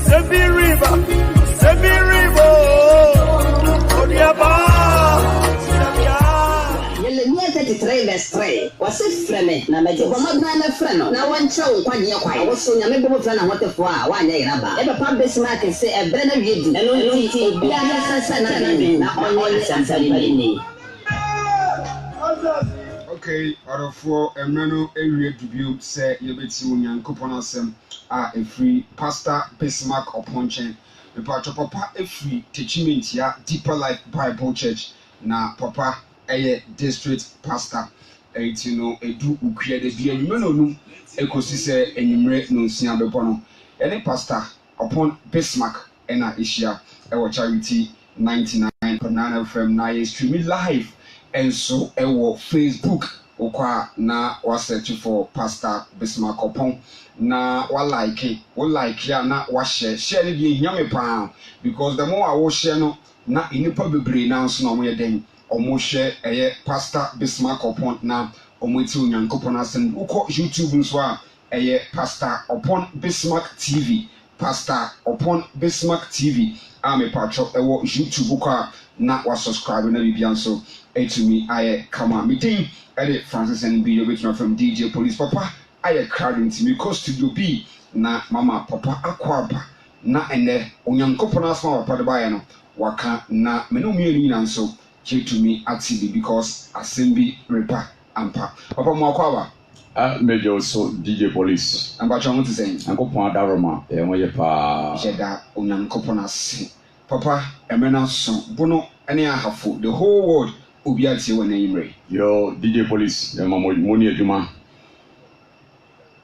Semi River, Odiaba. Yellow 33 verse 3. Was it friend? Now, my job, I'm not a friend. Now, one chow, one year, I was so young, maybe friend, what the 1 year. Ever pub this market say a brand of you, and only tea, be a son, not only Sansalini. Okay, out of 4, a menu area debut say you bet you young couponasem are a free pastor Bismarck upon chain. The part of Papa a free teaching ya Deeper Life Bible Church. Na Papa a district pastor. A do who created the Menonu, a cosise and you no sian bono. Any pastor upon Bismarck and Asia, our charity 99.9 FM 9 streaming live. And so ewo Facebook okwa na wa search for Pastor Bismarck upon na wa like ya na wa share ni die nyame pa because the more I will share no na inipa bebre na so na mo yeden omo share Pastor Bismarck upon na omo ti onyankopon asen uko YouTube nso a Pastor upon Bismarck TV Pastor upon Bismarck TV ame patcho ewo YouTube ukwa na wa subscribe na bibia nso to me I come on meeting edit Francis and video original from DJ Police Papa I crowding to me cause to be na mama papa akwaba na ene onyankopon asma papa de bae no waka na me no me ni nso to me actively because asembi repa ampa papa mo akwaba Major so DJ Police amba chon to say ankopon adaroma e won ye pa jeda onyankopon ase papa emena so bono ene ahafo the whole world Obiati when Imre. Yo, DJ Police, the money aduma.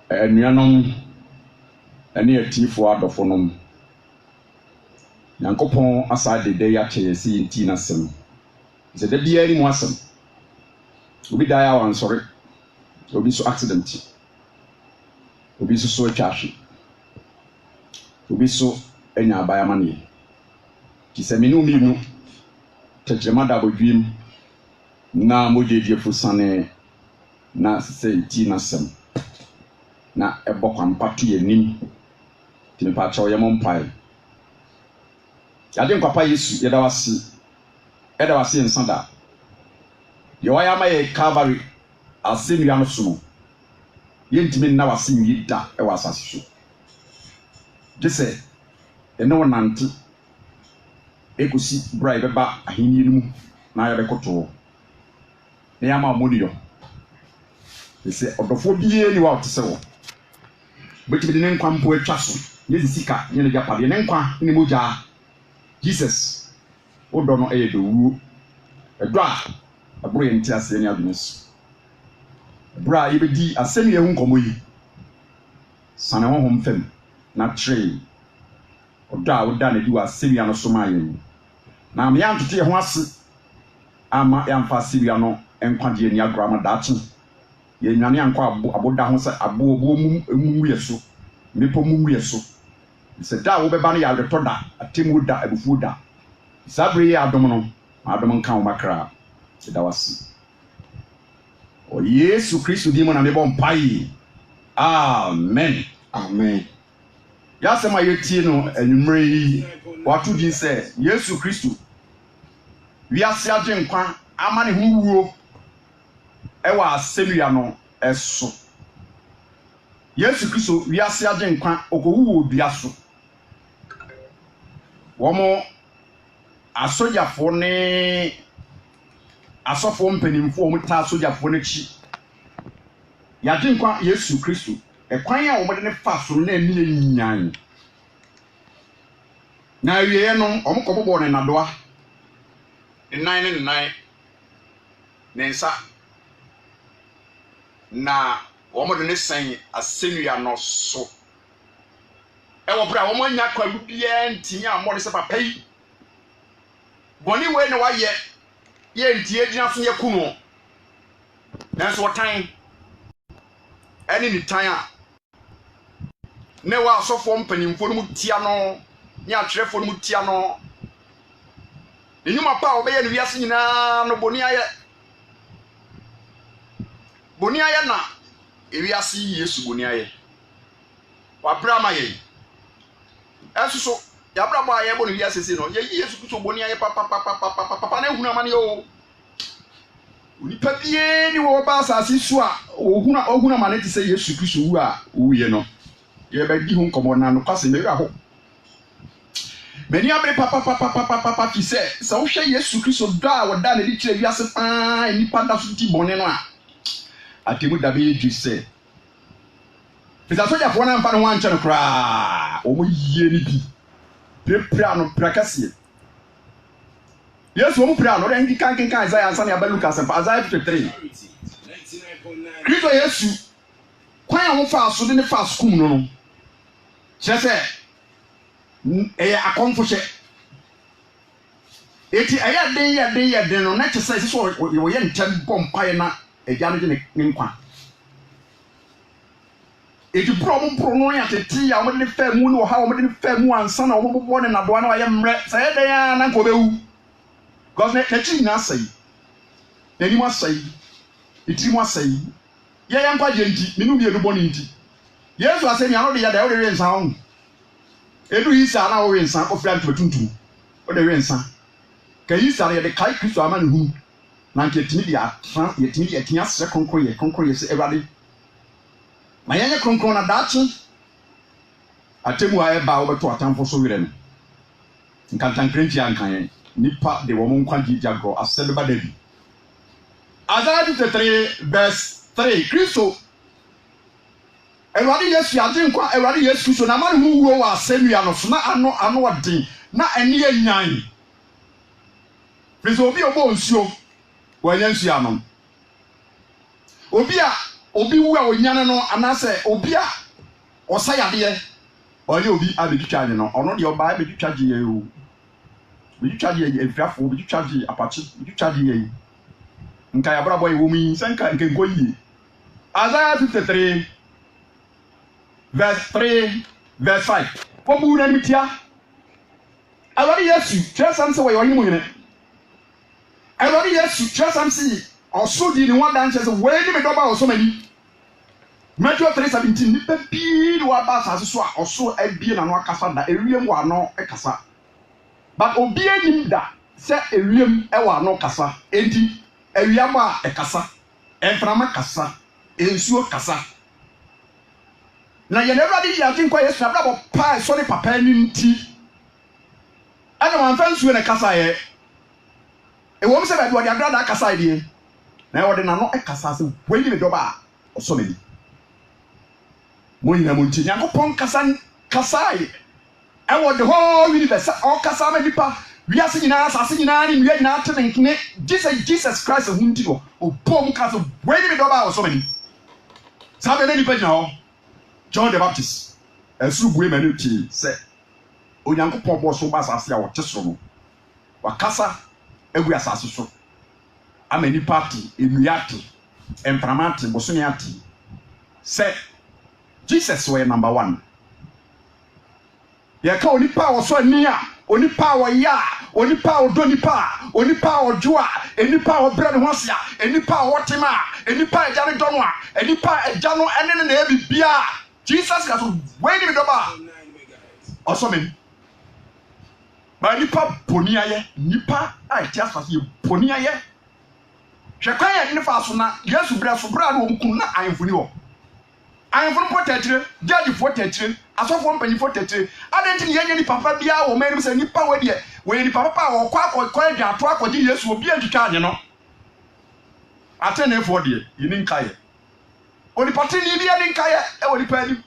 Nuanom ani atifo adofonom. Yankopon asade de ya chesi nti na sem. Ze de bia ni mu asem. Obi da ya wan sorry. Obi so accident. Obi so atwahwe. Obi so enya abaya mane. Ti se minu minu. Tejema da bodwim. Na mojeje fusane na se nti na sem. Na ebokwan patu yenim. Ti me pa chawo ye mompai. Yade nkwapa Yesu yeda wase. Eda wase nsanda. Ye waya ma ye Calvary asemia no so no. Ye ntimi na wase yida e wasase so. Jese ene wonante ekosi bra beba ahini mu na ya bekoto. Ne yama moni yo. Ese odofo biye ni wa otse wo. Beti bi ne nkwa mpo atwa so. Ye sika ye ne japade ne nkwa ne moja. Jesus odo no e do wu. Edo a abro ye nti ase ne adunes. Bra ye bedi asemi ye hu nkomo yi. Sane ho hom fam na tre. Odo a oda na di wa asemi ano so ma ye. Na me yantote ye ho ase ama yamfa asemi ano enkwade ni agrama dachi ye nwane ankwa aboda ho se abobo mu yeso mepo mu yeso se da wo beba no ya reto da atemu da abufu da sabre ya adom no adom nkan wo makra da wasi o Yesu Kristo di mo na mebo mpai amen amen ya sema yetie no anwumre yi watu din se Yesu Kristo wiase age nkwa ama ne ho wuo ewa asemia no eso Yesu Kristo wiase age nkwa okowu odua so womo asojafo ne asofo mpanimfo wo mta asojafo ne chi yage nkwa Yesu Kristo ekwan a wo de ne fa so na ani nyan na wiye no omkobobo ne nadoa nine nensa na womo de ne san asenua no so ewo bra womo nya kwadu bia ntinya amode se papa yi boni we ne waye ye ntie gyina so ye kunu nanso wotan eni ni tan a ne wa asofo mpanimfo no mutia no nya atwerefo no mutia no enyuma pa obeye no wiase nyina no boni aye na ewiase Yesu boni aye wa brama ye so ya bra ba ye bo no wi asese no ye Yesu Kristo boni aye papa na ehunu amane o onipa bie ni wo ba asase so a ohunu amane te se Yesu Kristo wu a wuye no ye ba di hu nkomo na no kwase me wi ho meni abre papa ki se wo hwe Yesu Kristo da wo da na di kire wi ase pa enipa da so ti bone no a atemu da be ju se pesa soja fo na mfa no wan kyere kra o mo yie ni bi prepare no prakasie Yesu o mo prepare no re ngi kan Isaiah ansa na ba Lucas pa Isaiah 53 Kristo Yesu kwan a wo fa so de ne fa skum no kire se akonfo hye eti ya den no na kire se so wo ye ntem bompae na eja no de ne nkwa eti pro no ya tete ya mo de fa mu no ha mo de fa mu ansa na mo bobo ne nadoa na ya mre sa ye den ya na nko bewu because na chi na sai na ni mo sai eti mo sai ye ya nkwa je nti minu bi edubo ni nti Yesu asemi ano de ya da o de wensa ho edu isa na o wensa ko fra ntutuntum o de wensa ka isa ye de kai Kristo ama ne hu na nke timi dia tran ye timi dia tinya se konkro ye se ewade mayanya konkro na dachi atemu a eba wo beto atamfo so wire no nkantan krenti ankan nipa de wo mon kwagi jagro aselba dabi Isaiah 53 verse 3 Kristo ewade Yesu ade nkwa ewade Yesu Kristo na mane hu wo wa asemua no so na ano odin na ene yanyan Kristo obi obo nsuo wanya nsuo anom obi wu a onyane no anase obi a osayade ye oni obi abedutwa no ono de oba abedutwa je ye o bedutwa je ye efiafo bedutwa je apache bedutwa je ye nka ya brabo ye wo mi sanka nke ngoyi Isaiah 53 verse 3 verse 5 pobu na mitia awari Yesu twasam se wo ye onimu hene awari Yesu twasam se osodi ni wanda nche se we ni me doba osomani Matthew 3:17 nipa bi wa ba asase so a oso abie na no akasa da ewiem wa no ekasa but obi anim da se ewiem e wa no kasa enti ewiam a ekasa enframa kasa ensuo kasa na ye never did ya tin kwa Yesu na brabo pa so ne papa ni nti ana wan fa nsuo na kasa ye e wo mse ba do dia da kasa die na e wo de na no ekasa se we ni me doba osomani Moyina monti Yakopon kasai ewo the whole universe all kasa ma nipa wiase nyina asase nyina ni nwa nyina tenenkene Jesus Christ hunti do opom kasa weni me doba so mani sabe na nipa nyina ho John the Baptist esuru bue manu ti se Onyankopon bo so ba asase a wo tesoro no wakasa egu asase so ama nipa ti enuati empramati bosoniati se Jesus were number 1. Yeka onipa oso ani a, onipa oya, onipa odonipa, onipa ojoa, enipa obre ne hosia, enipa wotima, enipa eja ne dono a, enipa eja no ene ne na bibia. Jesus got we ni doba. Oso men. Ba nipa boni aye, nipa a ti asase boni aye. Hwekwan ya ne fa so na Yesu bre so bra na omkun na ayemfuni ho. I am from Potatre, Judge Potatre, as of one penny Potatre. I don't think any papa be our man who's any power yet. When any papa or quack or quiet their track or years will be able to charge, you know. I tell you for dear, you didn't kaya. Only Patini didn't kaya, only penny.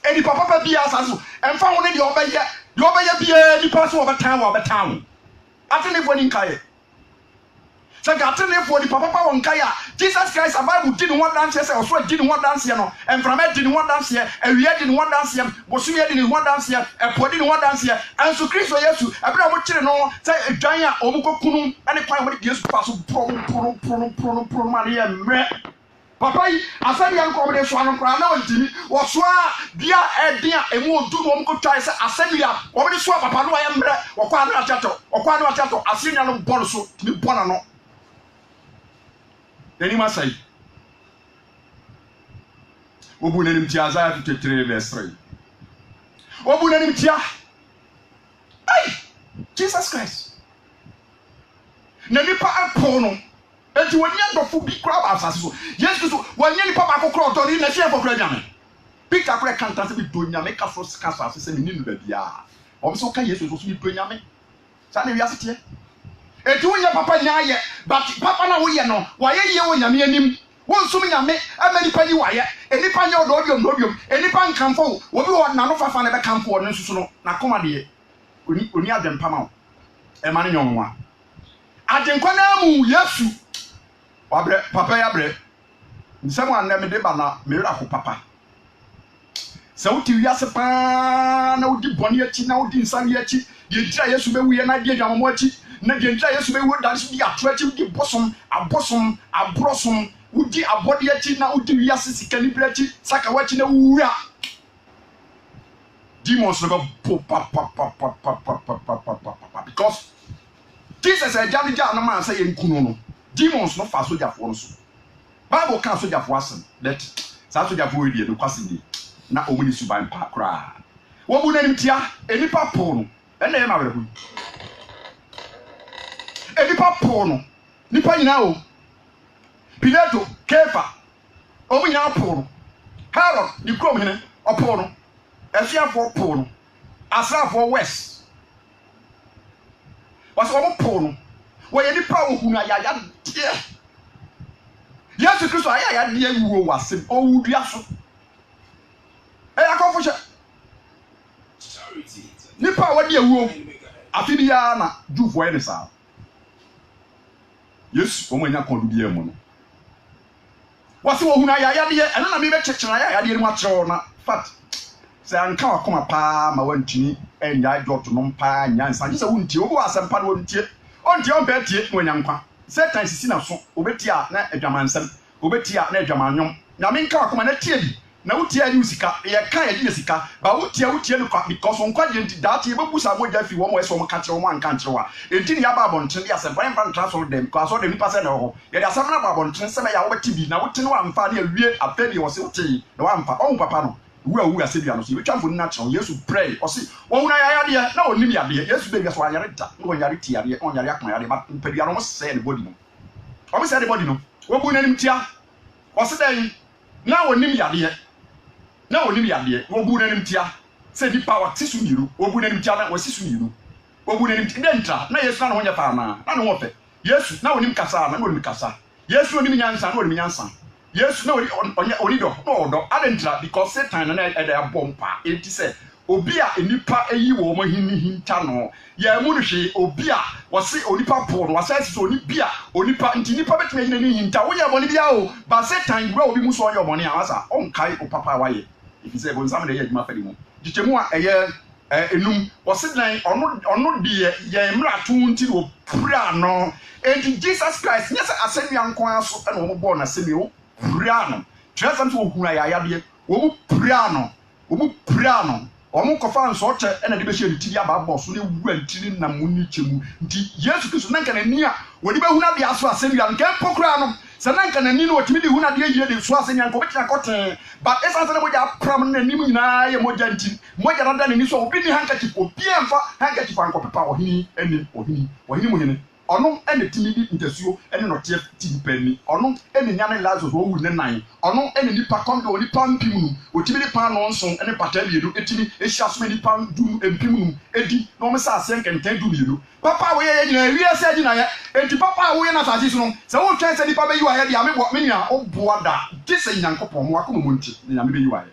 Any papa be as and found in your bay, be any person of a town. I tell you for kaya. So gatene for the papa on kaya Jesus Christ Bible didn't want dance here so didn't want dance here no and from it didn't want dance here and we didn't want dance here bosu didn't want dance here and podi didn't want dance here and so Christ Yesu abira mo kire no say edwan a omukokunu ane kwan mo Yesu pass pro Maria mre papa yi asani yan ko de so anu kra na ontimi wo so a bia edin a emu odu no omukotwai say asani ya wo de so papa no ya mre wo kwa no achato asini no bol so mi bona no Any masai. Obu nenim ti Isaiah 53 verse 3. Obu nanim tia. Hey, Jesus Christ. Na nipa apo no. Enti wonya dofo bi kra ba asase so. Yes Christ, wonya nipa ba kokro otori na hye for kra nyame. Peter kra kanta se bi do nyame ka so ska so asase ni nu ba bia. Obi so ka Jesus so bi do nyame. Sa na wi asete. Enti wonya papa nyaaye, but papa na wo ye no, wa ye ye wo nyame anim. Won sum nyame amani pani waye enipa nya ododiom dodiom enipa nkamfo wo bi wo na no fafa na be kamfo no nsusu no na koma de oni adempa ma wo e ma ne nyonwa adenkwa na mu Yesu wabre papa ya bre nsemu anna me de ba na me ra ko papa sa wuti wiase pa na wudi boni achi na wudi nsani achi de dira Yesu be wuye na de adwammo achi na de dira Yesu be wuye dance di atro achi di bosom abrosom Udi abodi achi na udi wiase sika ni brachi saka wachi na wura demons no go pop because Jesus a jani na man say yenkunu no demons no fa soldier for no so Bible can soldier for asen let sa soldier for we no kwase ni na omuni suban pa kra wo bu nanim tia enipa po no ena e ma were hu enipa po no nipa nyina o Pilato, Kefa, Omunya Pono, Herod, the Cromine, Opono, Esia for Pono, Asra for West. Was all Pono, where any power whom I had dear. Yes, because I had dear who was him, oh, Diaso. I come for Nipa, what dear room, Afibiana, do for any sound. Yes, Omanya Condubier. Wasi wo huna ya de eno na me be chechera ya de mu akere na fact se anka wakoma pa ma wantini enya dot no mpa nyansa je se wuntie obo asempa no wuntie ontie on be tie wanyankwa Satan sisi na so obetia na adwamansem obetia na adwamanyom na me nka wakoma na tie bi na wutie ani usika ye kan ye de sika ba wutie no kwa because on kwaje nti data ye bebusa moja fi wo mo eso mo ka kire wo anka kire wa enti ni ya ba bonten ya se ban fan transfer dem kwa so dem nipa se na ho ye da samna ba bonten se me ya wo beti bi na wuti no amfa na awie afedi wo se wuti na wa amfa on papa no wu ase bia no so ye twamfo na kire Yesu pray o se wo huna ya de na onim ya de Yesu be so ayare da no yare ti yare on yare akon yare ba mpedi no mo se ne body no o mo se ne body no wo bu na nim tia o se den na onim ya de na onim yade obu nanim tia se di power tisu miru obu nanim tia na wasisu miru obu nanim tia ntra na Yesu na honya pa na no wofe Yesu na onim kasa na onim kasa Yesu onim nyansa na onim nyansa Yesu na oni do no odo adentra because Satan na e da bompa enti se obi a enipa eyi wo mo hinta no ya mu no hwe obi a wose onipa po no wase se oni bia onipa nti nipa betime yin hinta wo ya boni bia o ba Satan bro obi mu so onye oboni awasa on kai o papa waye if you say go nsam na ye adwuma fadi mu gichemu a eye enum wose dan ono de ye mra to nti wo pura no enti Jesus Christ nyese asemi anko aso na wo bo na semi wo pura no twesam so wo huna ya de wo pura no omu kofa nso oche ena de be hye ntiri aba boss ne wu antiri na munni chemu nti Yesu Kristo nanka na ni a wodi be huna de aso asemi an ke pokura no se nanka na ni no otimi de huna de yie de so asemi an ko betia koten but esanse ne moja pram na nim nyina ye moja nti moja rada ne ni so obi ni handkerchief obi enfa handkerchief an ko pepa ohini eni ohini mo hene ono ene timi bi ntasuo ene no tie timpani ono ene nyane Lazarus wo wu ne nan ono ene nipa kondo nipa mpimu otimi ni pa no nso ene pata biedu etimi ehia so nipa dum empimu edi no me sa asen kenten dum biedu papa wo ye nyina wi ase agi na ye enti papa wo ye na sa so no se wo twen se nipa be yi wa ye dia me bo me nia oboa da gese nyankopon mo akomo monti nia me be yi wa ye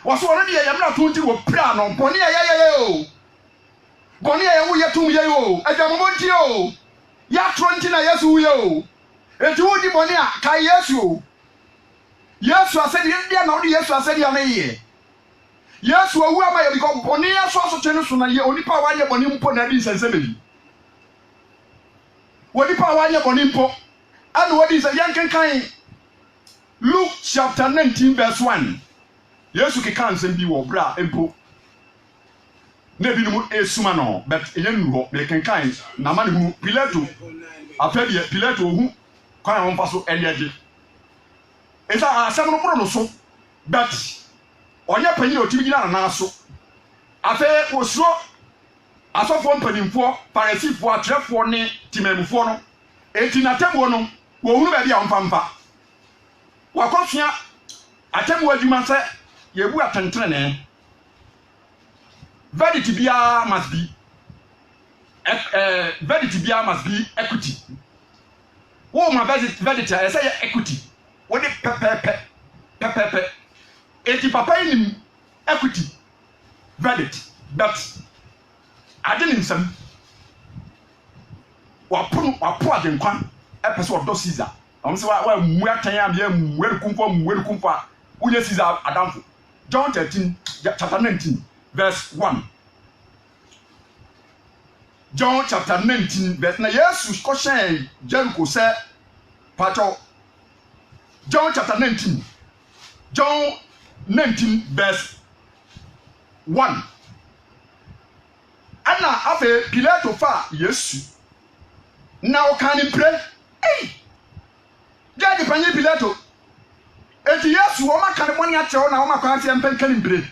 waso ore dia ye mra to nti wo pra no poni ye o boni ya wu yetum ye o adwammo nti o ya tronti na Yesu wu ye o enti wo di boni a ka Yesu o Yesu asedi dia na wo di Yesu asedi ya na ye Yesu owu ama ye because boni ya so twenu so na ye onipa wa ye boni mpo na di sense bebi onipa wa ye boni mpo ana wo di se yankenkan Luke chapter 19 verse 1 Yesu ke kan sem bi wo bra empo na bi no esuma no but enye ho me kenkan na ma ne hu Pilato afadie Pilato hu kwan won fa so eliaje esa asem no bro no so but onye panyin otimi gina na so afa osuro asofo mpanimfo parisifo atrefo ne timamfo no enti na temo no wo hunu ba bia mfamfa wakosua atemo adwuma se yebu atentere ne verdict bia must be verdict bia must be equity wo ma verdict I say equity wo de pepepe enti papa nim equity verdict but adeni nsam wapo adenkwan epese odo Caesar am se wa mu atan am ya mu kumfa uye Caesar adamfo John 13 chapter 19 verse 1 John chapter 19 verse na Jesus question Jericho say pato John chapter 19 verse 1 ana afa Pilato fa Yesu na o kan impre jadi panyi Pilato eti Yesu o maka ne moni akyerɛ na o maka ase mpen kan impre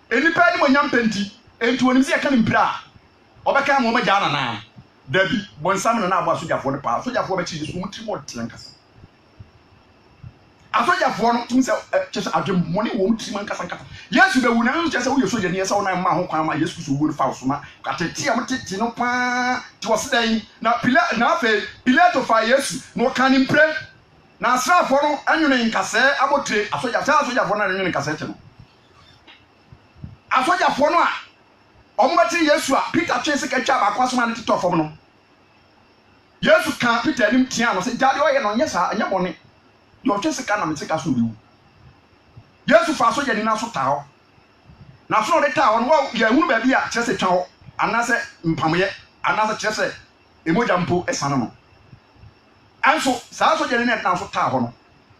enipa ni mo nyam penti enti wonim se kan impre a obeka mo magya na dabi bonsam na abo asojafo ne pa asojafo be chi Yesu mutri mo tenkasa asojafo no tum se kyese adwem moni wo mutri man kasa Yesu be wu na no kyese wo Yesu je ne yesa wo na ma ho kwan ma Yesu so wo fa so ma kateti am teti no pa ti wo sedan na Pilato fa Yesu no kan impre na asrafo no anwene nkase abotre asojafo na anwene nkase che no asojafo no a omubati Yesu a Peter twese ka twa ba kwasoma ne titofom no Yesu kan Peter nim tia no se jade oye no nyesa anya bone yo twese ka na meteka so biwu Yesu fa soja ni na so ta ho na so de ta ho no ya hunu ba bia kyese twa ho anase mpamye anase kyese emoja mpo esane no anso saa soja ni na so ta ho no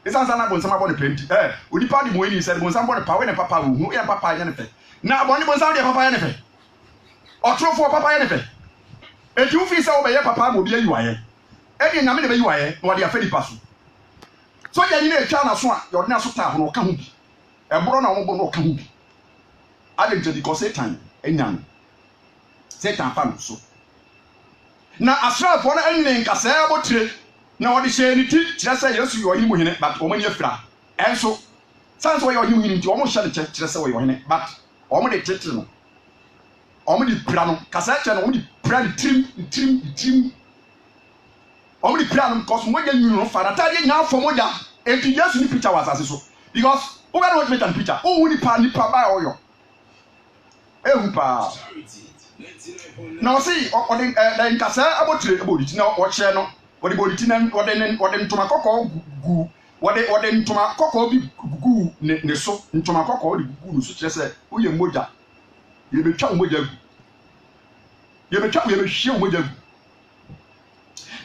esansa na bonsam abone penti odipa di moyini se bonsam bone pa we ne papa wo hu ya papa ya ne fe na abone bonsam de papa ya ne fe otrofo papa ya ne fe enti wo fi se wo be ye papa mo bi ayiwaye edi nyame de be yiwaye no de afedi paso soja ni na etwa na so a yo na so ta ho no ka hu bi eboro na wo bo no ka hu bi ade je because Satan enyan Satan fa no so na asrafo na enne nkasa abotire na wo de hye ni ti kire se Yesu yo yin mu hene but o mani afira enso sanso yo yin mu hene ti o mo hye de kire se wo yo hene but o mo de tete no o mo di pra no kasa che no o mo di pra di trim o mo di pra no because mo ja nyunu no fa na ta de nya afo mo ja enti Yesu ni picture was asase so because o ga no metan picture o hu ni pa ba oyo ehu pa na o si o de nkasa abotire eboditi na o kye no o de boditi na o de ntoma kokko gu o de ntoma kokko bi gu ne so ntoma kokko o de gu no so kire se o ye moja ye betwa o moja gu ye hye o moja gu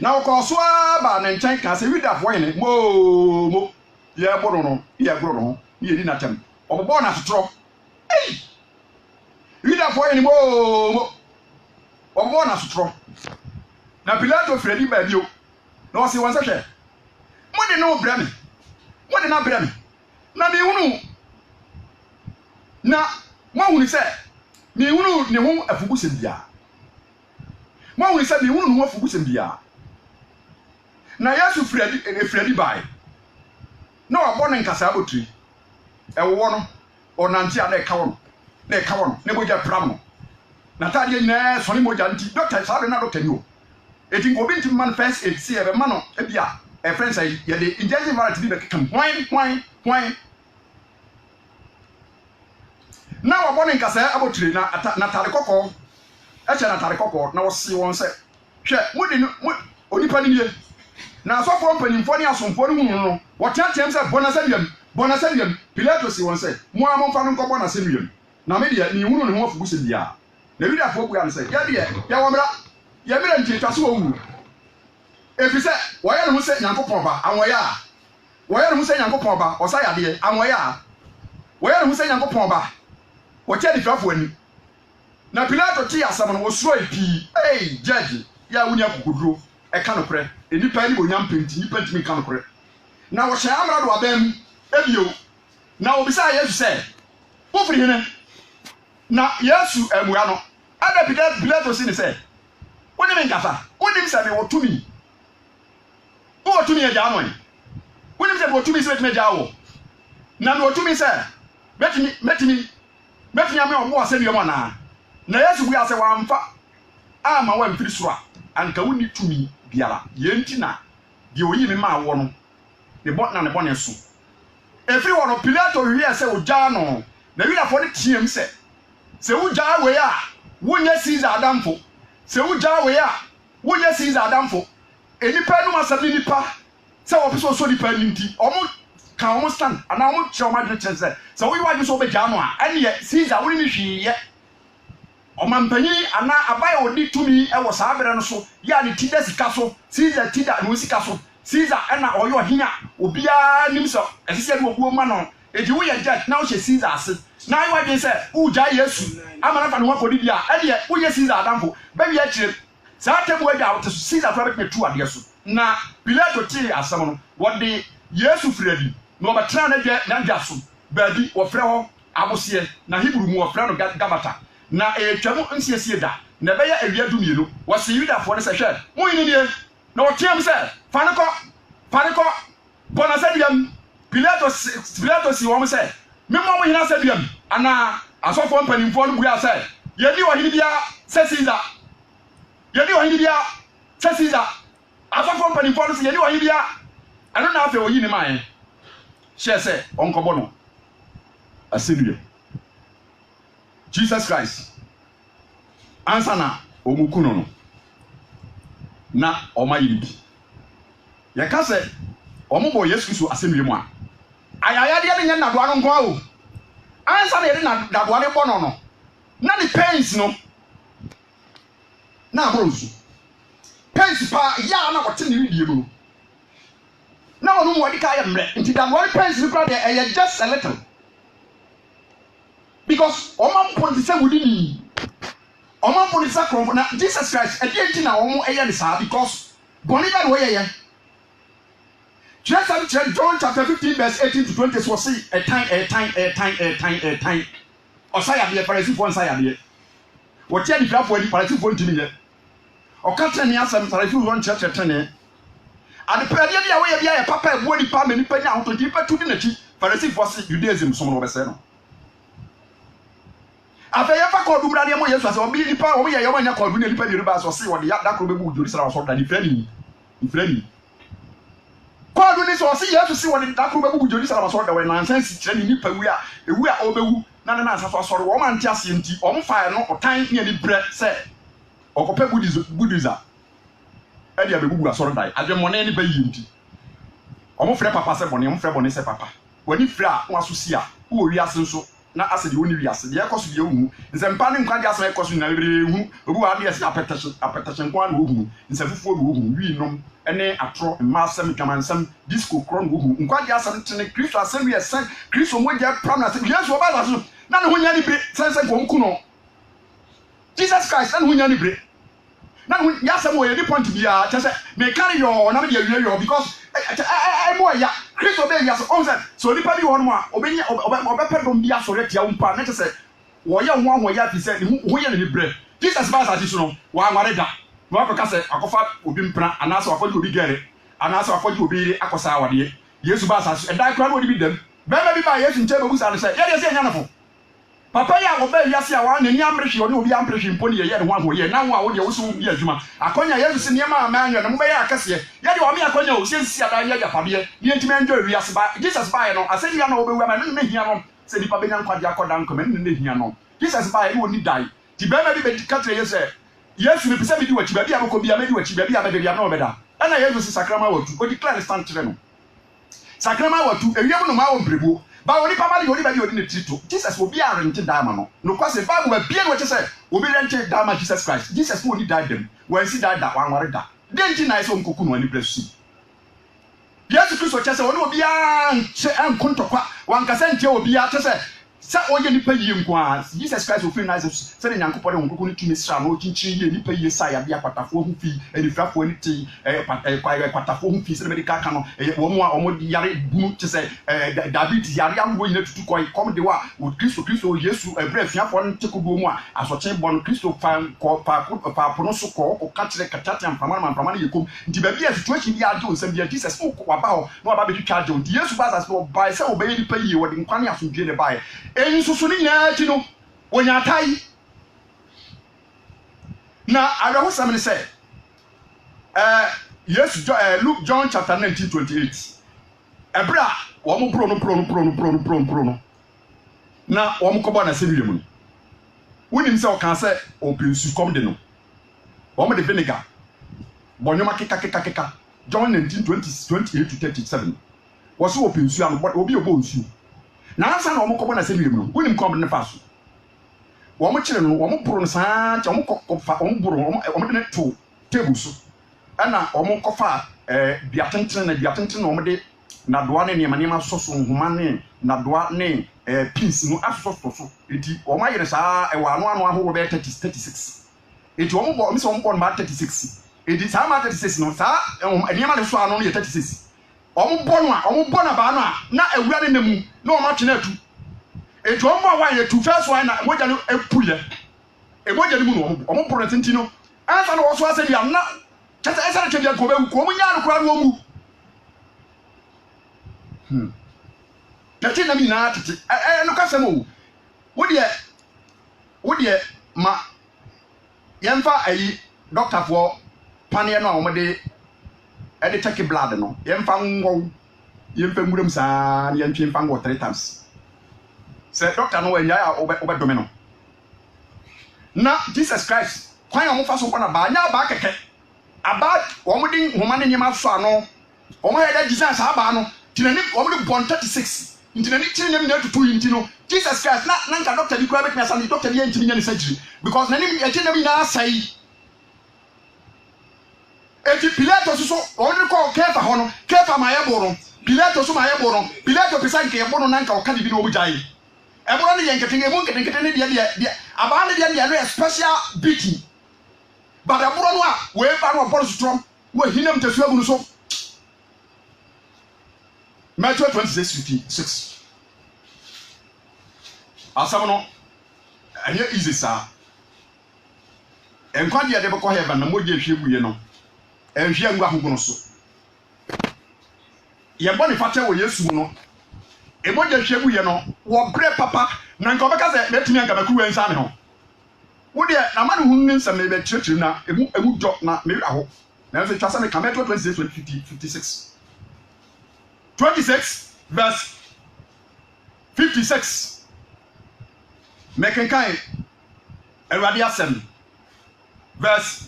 na o ko so ba ne nchen ka se widafo ye ne mo ye boro no ye gro no ye ni na tem o bo na totro widafo ye ne mo o bo na totro na Pilato fredi ba bio na o se won se hwe mo de no bra me mo de na bra me na me hunu na mo hunu se me hunu ne ho afugu se bia mo hunu se me hunu no afugu se bia na Yesu fredi bai na o bo ne nkasa abotri ewo no onanti a na ka wono ne boja pram no na tade nyina so ne moja nti doctor sabe na doctor ni o eti ngo binti manifest it see ebe mano e bia e friends say ye de injection variety bi be kam hwan na wo bo ne nkasa abotri na tare kokko e che na tare kokko na wo si won se hwe onipa ni ye na so for mpanimfo ni asomfo ni hunu no wo tiatem se bonasaliam Pilato si won se mo amomfa no nkobɔ na seliam na me de ni hunu ne ho afugu se bia na widafo bua ne se ya de ya wo mra ya mra ntwetwaso wo wu efise wo ya ne ho se Nyankopɔn ba anwoya wo ya ne ho se Nyankopɔn ba osaya de anwoya wo ya ne ho se Nyankopɔn ba wo tia di frafo ani na Pilato ti asam no wo suro epi judge ya wuni akukuduro e ka no kre enipa ni bonyam penti nipa ntimi ka no kre na wo hye amra do abam ebio na obisa Yesu say wo firi hene na Yesu emua no ada Pilato si ne say woni me nkasa woni me say me wotumi wo wotumi ya ja no woni me say wotumi say me ja wo na me wotumi say metimi ame omo asemi mo na Yesu bu ya say wa mfa ama wa mfiri soro anka woni tumi biara yenti na de oyi me ma wo no ne bɔne so efiri wɔ no Pilato hwie sɛ ogya no na Yudafo ne tiam sɛ wogya we a wonyɛ Caesar adamfo sɛ wogya we a wonyɛ Caesar adamfo enipa no masɛm ne nipa sɛ wɔpɛ so nipa ninti ɔmo ka ɔmo stand ana ɔmo kyerɛ ɔmo adwene kyerɛ sɛ woyi wadwe so obɛgya no a ɛne yɛ Caesar woni ne hwieyɛ ɔmampanyin ana abaya odi tumi ɛwɔ saa bere no so ya ne tida sika so Caesar tida no sika so Caesar ɛna ɔyɛ ɔhenya obiara nim sɛ ɛsɛ no obuo ma no edi wo yɛ judge na wo hyɛ Caesar ase na ayi wadwen sɛ wogya Yesu ama na fa no wakɔdi dia ɛdeɛ woyɛ Caesar adamfo bɛbi akyire saa temu agya wo te so Caesar kora bɛtumi tu adeɛ so na Pilato tee asɛm no wɔde Yesu firadi na ɔbɛtena na dwa so baabi wɔfrɛ hɔ aboseɛ na Hebrew mu wɔfrɛ no Gabata na etwamu nsiesie da na bɛyɛ awia dumienu wɔse Yudafo ne sɛ hwɛ mo yini nie na wɔteam sɛ fanekɔ bona sɛdiam Pilato si wɔn sɛ memmɔ mo hina sɛdiam ana asɔfo mpanimfoɔ no bua sɛ yɛdi ɔhene bia sɛ Caesar asɔfo mpanimfoɔ no sɛ yɛdi ɔhene bia ɛno na afɛ oyi ne man hyɛ sɛ ɔnkɔbɔ no asɛnnua Jesus Christ ansa na omuku no na ɔma yiri yɛka sɛ ɔmobɔ Yesu Kristo asɛnnua mu a ayayadeɛ ne nyɛ nadoa no nko a o ansa na yɛde nadoa ne bɔ no na ne pains no na aboro nsu pains pa ya na wɔte ne ridie mu no na ɔno mu wɔde ka yɛ mmerɛ nti nadoa ne pains no kora deɛ ɛyɛ just a little because ɔma mpo ne sɛ wodi ni ɔma mpo ne sɛ krɔmfo na Jesus Christ ɛdeɛ nti na ɔmo ɛyɛ ne saa because bɔne bɛ na wɔyɛ kyerɛ John chapter 15 verse 18 to 20 so say ɛtan ɔsayadeɛ Farisifoɔ nsayadeɛ wɔkyɛ nipafoɔ ani Farisifoɔ ntimi yɛ ɔka tene asɛm Farisifoɔ nkyerɛkyerɛ tene adepɛdeɛ bi a wɔyɛ bia yɛ papa ɛboɔ nipa ma nipa nya ahotɔ nipa tu di n'akyi Farisifoɔ se Judaism som no wɔbɛsɛ no afɛyɛ fa kɔɔdu mradeɛ mo Yesu asɛ ɔbi nipa ɔmo yɛ yɛma nya kɔɔdu ne nipa de riba so se wɔde ya dakoro bɛbu Jerusalem asɔ da ni frani kɔɔdu ni sɛ ɔse Yesu se wɔde dakoro bɛbu Jerusalem asɔ da wɔ nansan si kyerɛ ni nipa wu a ɔbɛwu na ne nansa so asɔre wɔn ante aseɛ nti ɔmo fa no ɔtan ne ani brɛ sɛ ɔkɔpɛ budiza ɛde abɛbubu asɔre da adwemmɔne ne bɛyi nti ɔmo frɛ papa sɛ bɔne ɔmo frɛ bɔne sɛ papa wɔni frɛ a wɔn aso si a wɔwɔ wiase nso na asɛ deɛ wɔni wiase deɛ ɛkɔ so deɛ wɔhu nsɛmpa ne nkwa deɛ asɛ ɛkɔ so na bebree hu obi wɔ adeɛ sɛ apɛtɛhyɛ nkwa na wɔhu nsɛmfufuo na wɔhu wiinom ɛne atorɔ mmaa asɛm dwamansɛm disco korɔ na wɔhu nkwa deɛ asɛm tene Kristo asɛm yɛ sɛn Kristo mogya pram na asɛm Yesu ɔba asase so na ne ho nya ne bere sɛnsɛn kɔn ku no Jesus Christ na ne ho nya ne bere na ne ho nya asɛm wɔ yɛ di point biara kyɛ sɛ meka ne yɔ na me deɛ awie yɔ because mo ya Kristo be ya so nipa bi won mo a obɛpɛ dom bi asɔre tia wo mpa na kyɛ sɛ wɔyɛ ho ahoyɛ afi sɛ ho yɛ ne brɛ Jesus ba asase so no wa amare da na wakɔka sɛ akɔfa obi mpena anaasɛ wakɔgye obi gɛre anaasɛ wakɔgye obi yere akɔsa awadeɛ Yesu ba asase ɛdan kora na ɔde bi dam bɛma bi ba Yesu nkyɛn bɛbu sa no sɛ yɛdeɛ sɛ ɛnya no fo papa ya wɔbɛ wiase a wɔn n'ani amrehwe ɔne obi amrehwe mpo ne yɛ ne ho ahoyɛ na ho a wɔde wɔso bi adwuma akɔnya Yesu se nneɛma a manyo na mo bɛyɛ akɛseɛ yɛde wɔn me akɔnya o sɛnsi adan yɛ japadeɛ ne ntimi enjoy wiase ba Jesus ba yɛ no asɛnnia na wɔbɛwu ama ne hia no sɛ nipa bɛnya nkwade akɔda nkɔmɛ ne hia no Jesus ba yɛ ne oni dai ti bɛma bi bɛ ka kyerɛ Yesu Yesu ne pisa bi di wachi ba bi abɛkɔ bi amedi wachi ba bi abɛde bi na wɔbɛda ɛna Yesu se sakrama watu o declare stand kyerɛ no sakrama watu ewiem no ma wɔ mprebuo ba oni papa de oni ba di odi ne trito Jesus obi a rente dama no no kwase Bible ba bia no che say obi rente dama Jesus Christ Jesus ko oni died dem wan si died da wan ware da denji na iso nkoku no ani presu Yesu Kristo che say oni obi a nche ankontokwa wan kasa ntie obi a che say Sa oye nipa yie nko Jesus Christ ofin na se ne Nyankopɔ de wonkoko ne tumi sra no kinkyin yie nipa yie sa ya bia patafo ho fi enifrafo ni ti patafo ho fi se medical ka no wo mo a wo yare bunu te se diabetes yare ambo nyina tutu koi kom de wa wo Kristo Yesu ebra afiafo no tekodo mu a asoche bon Kristo fa pono so ko ka kire katata amfama ne yekom nti ba bia situation bi ade onsam bia Jesus ko waba ho no waba be twitwa ade nti Yesu ba sa so ba se obey nipa yie wo de nkwane asomdwe ne bae ensusu ni nyina ti no wonya tai na araho sam ne say yes Luke John chapter 19:28 ebra wo mo pro no na wo mo kobo na se wiem no wonim se o kan se o pensu kom de no wo mo de vinegar bonyoma keka John 19:28-37 wo so o pensu an obi obo nsu na ansa na wo mo kobo na se wiem no wonim kom de fa so wo mo kire no wo mo pro no saa cha wo mo kofa wo mo bro wo mo de ne to table so ana wo mo kofa biatenten na wo mo de na doa ne niema soso nhoma ne na doa ne pins no asoso enti wo ma yere saa wa anu ahoro be 36 enti wo mo bo mi so mo bo na 36 enti saa ma 36 no saa niema le so anu no ye 36 wo mo bo na ba no a na awura ne namu na wo ma twena atu enti wo mo wa ye tu first one na moja no epuye moja ni mu no wo mo pro tenti no ansa no wo so ase dia na kasa esa na twebia ko be ko mo nya no kura no mu na tina mi na tete no ka semo wo de ma yemfa ayi doctor for pane no wo de check blood no yemfa ngo yemfa muram sa yemfa ngo 3 times say doctor no enya ya obedome no na Jesus Christ kwan ya mo fa so kwa na ba nya ba keke aba wo mo din homa ne nyema so ano wo mo heda Jesus aba no tinani wo mo bon 36 ntinani kire nem na tutu yintino Jesus Christ na nka doctor bi kwa be kasa ni doctor bi yentimi nya ne surgery because nanim eje nem na asai eti Pilato so wo de ko kefa ho no kefa ma ye boro Pilato so ma ye boro Pilato pesa nke ye boro na nka o ka bi no obujai e boro ne yenkete ne dia aba ne dia no special beating but e boro no a we ba no boro strom we hinam tesu agu no so Matthew 26:56. Asamono anya easy sa. Enkwade ya de beko heaven na moje hwebuye no. Enhwe ngwa hogono so. Ye boni fate wo Yesu no. E moje hwebuye no wo bre papa na nka obeka se metumi anka baku wensa ne ho. Wo de na ma ne hunni nsam na be chirechiri na emu do na me aho. Na nso twasa me Matthew 26:56. 26 verse 56 mekenkan Ewade asem verse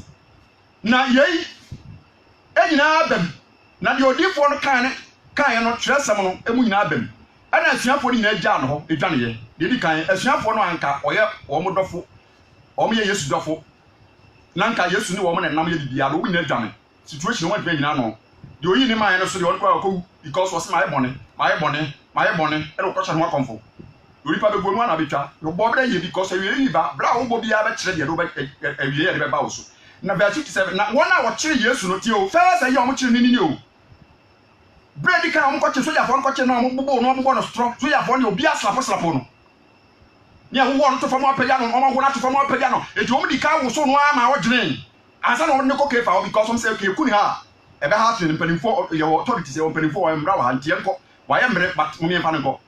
na yei enyina abem na de odifo no kan no tresem no emu nyina abem ana asuafo ni nyina gya no ho edwane ye de di kan asuafo no anka oye wo mo dofo wo mo ye Yesu dofo na anka Yesu ni wo mo na nam ye bibia do wo nyina dwane situation wo dwane nyina no de oyi ni man no so de won kwa ko because was my money e do question ho akomfo ori pa be go mu na betwa yo bo bra ye because e yi ba bra wo bo bia be kire de do be awie ye de be ba wo so na verse 57 na wona wo kire Yesu no ti o first say o mo kire ni o bread kan o mo ko kire so ya fo ko kire no mo bo no strong so ya fo ne obi aslapo no ni a wo no to fa mo apagya no o mo ho na to fa mo apagya no e ti o mo di ka wo so no ama wo gire ansa na wo ne ko kefa o because o say okay kuni ha ebe ha tun mpanimfo your authorities e mpanimfo wa mbra wa hantie nko wa ye mbre but mo mfa nko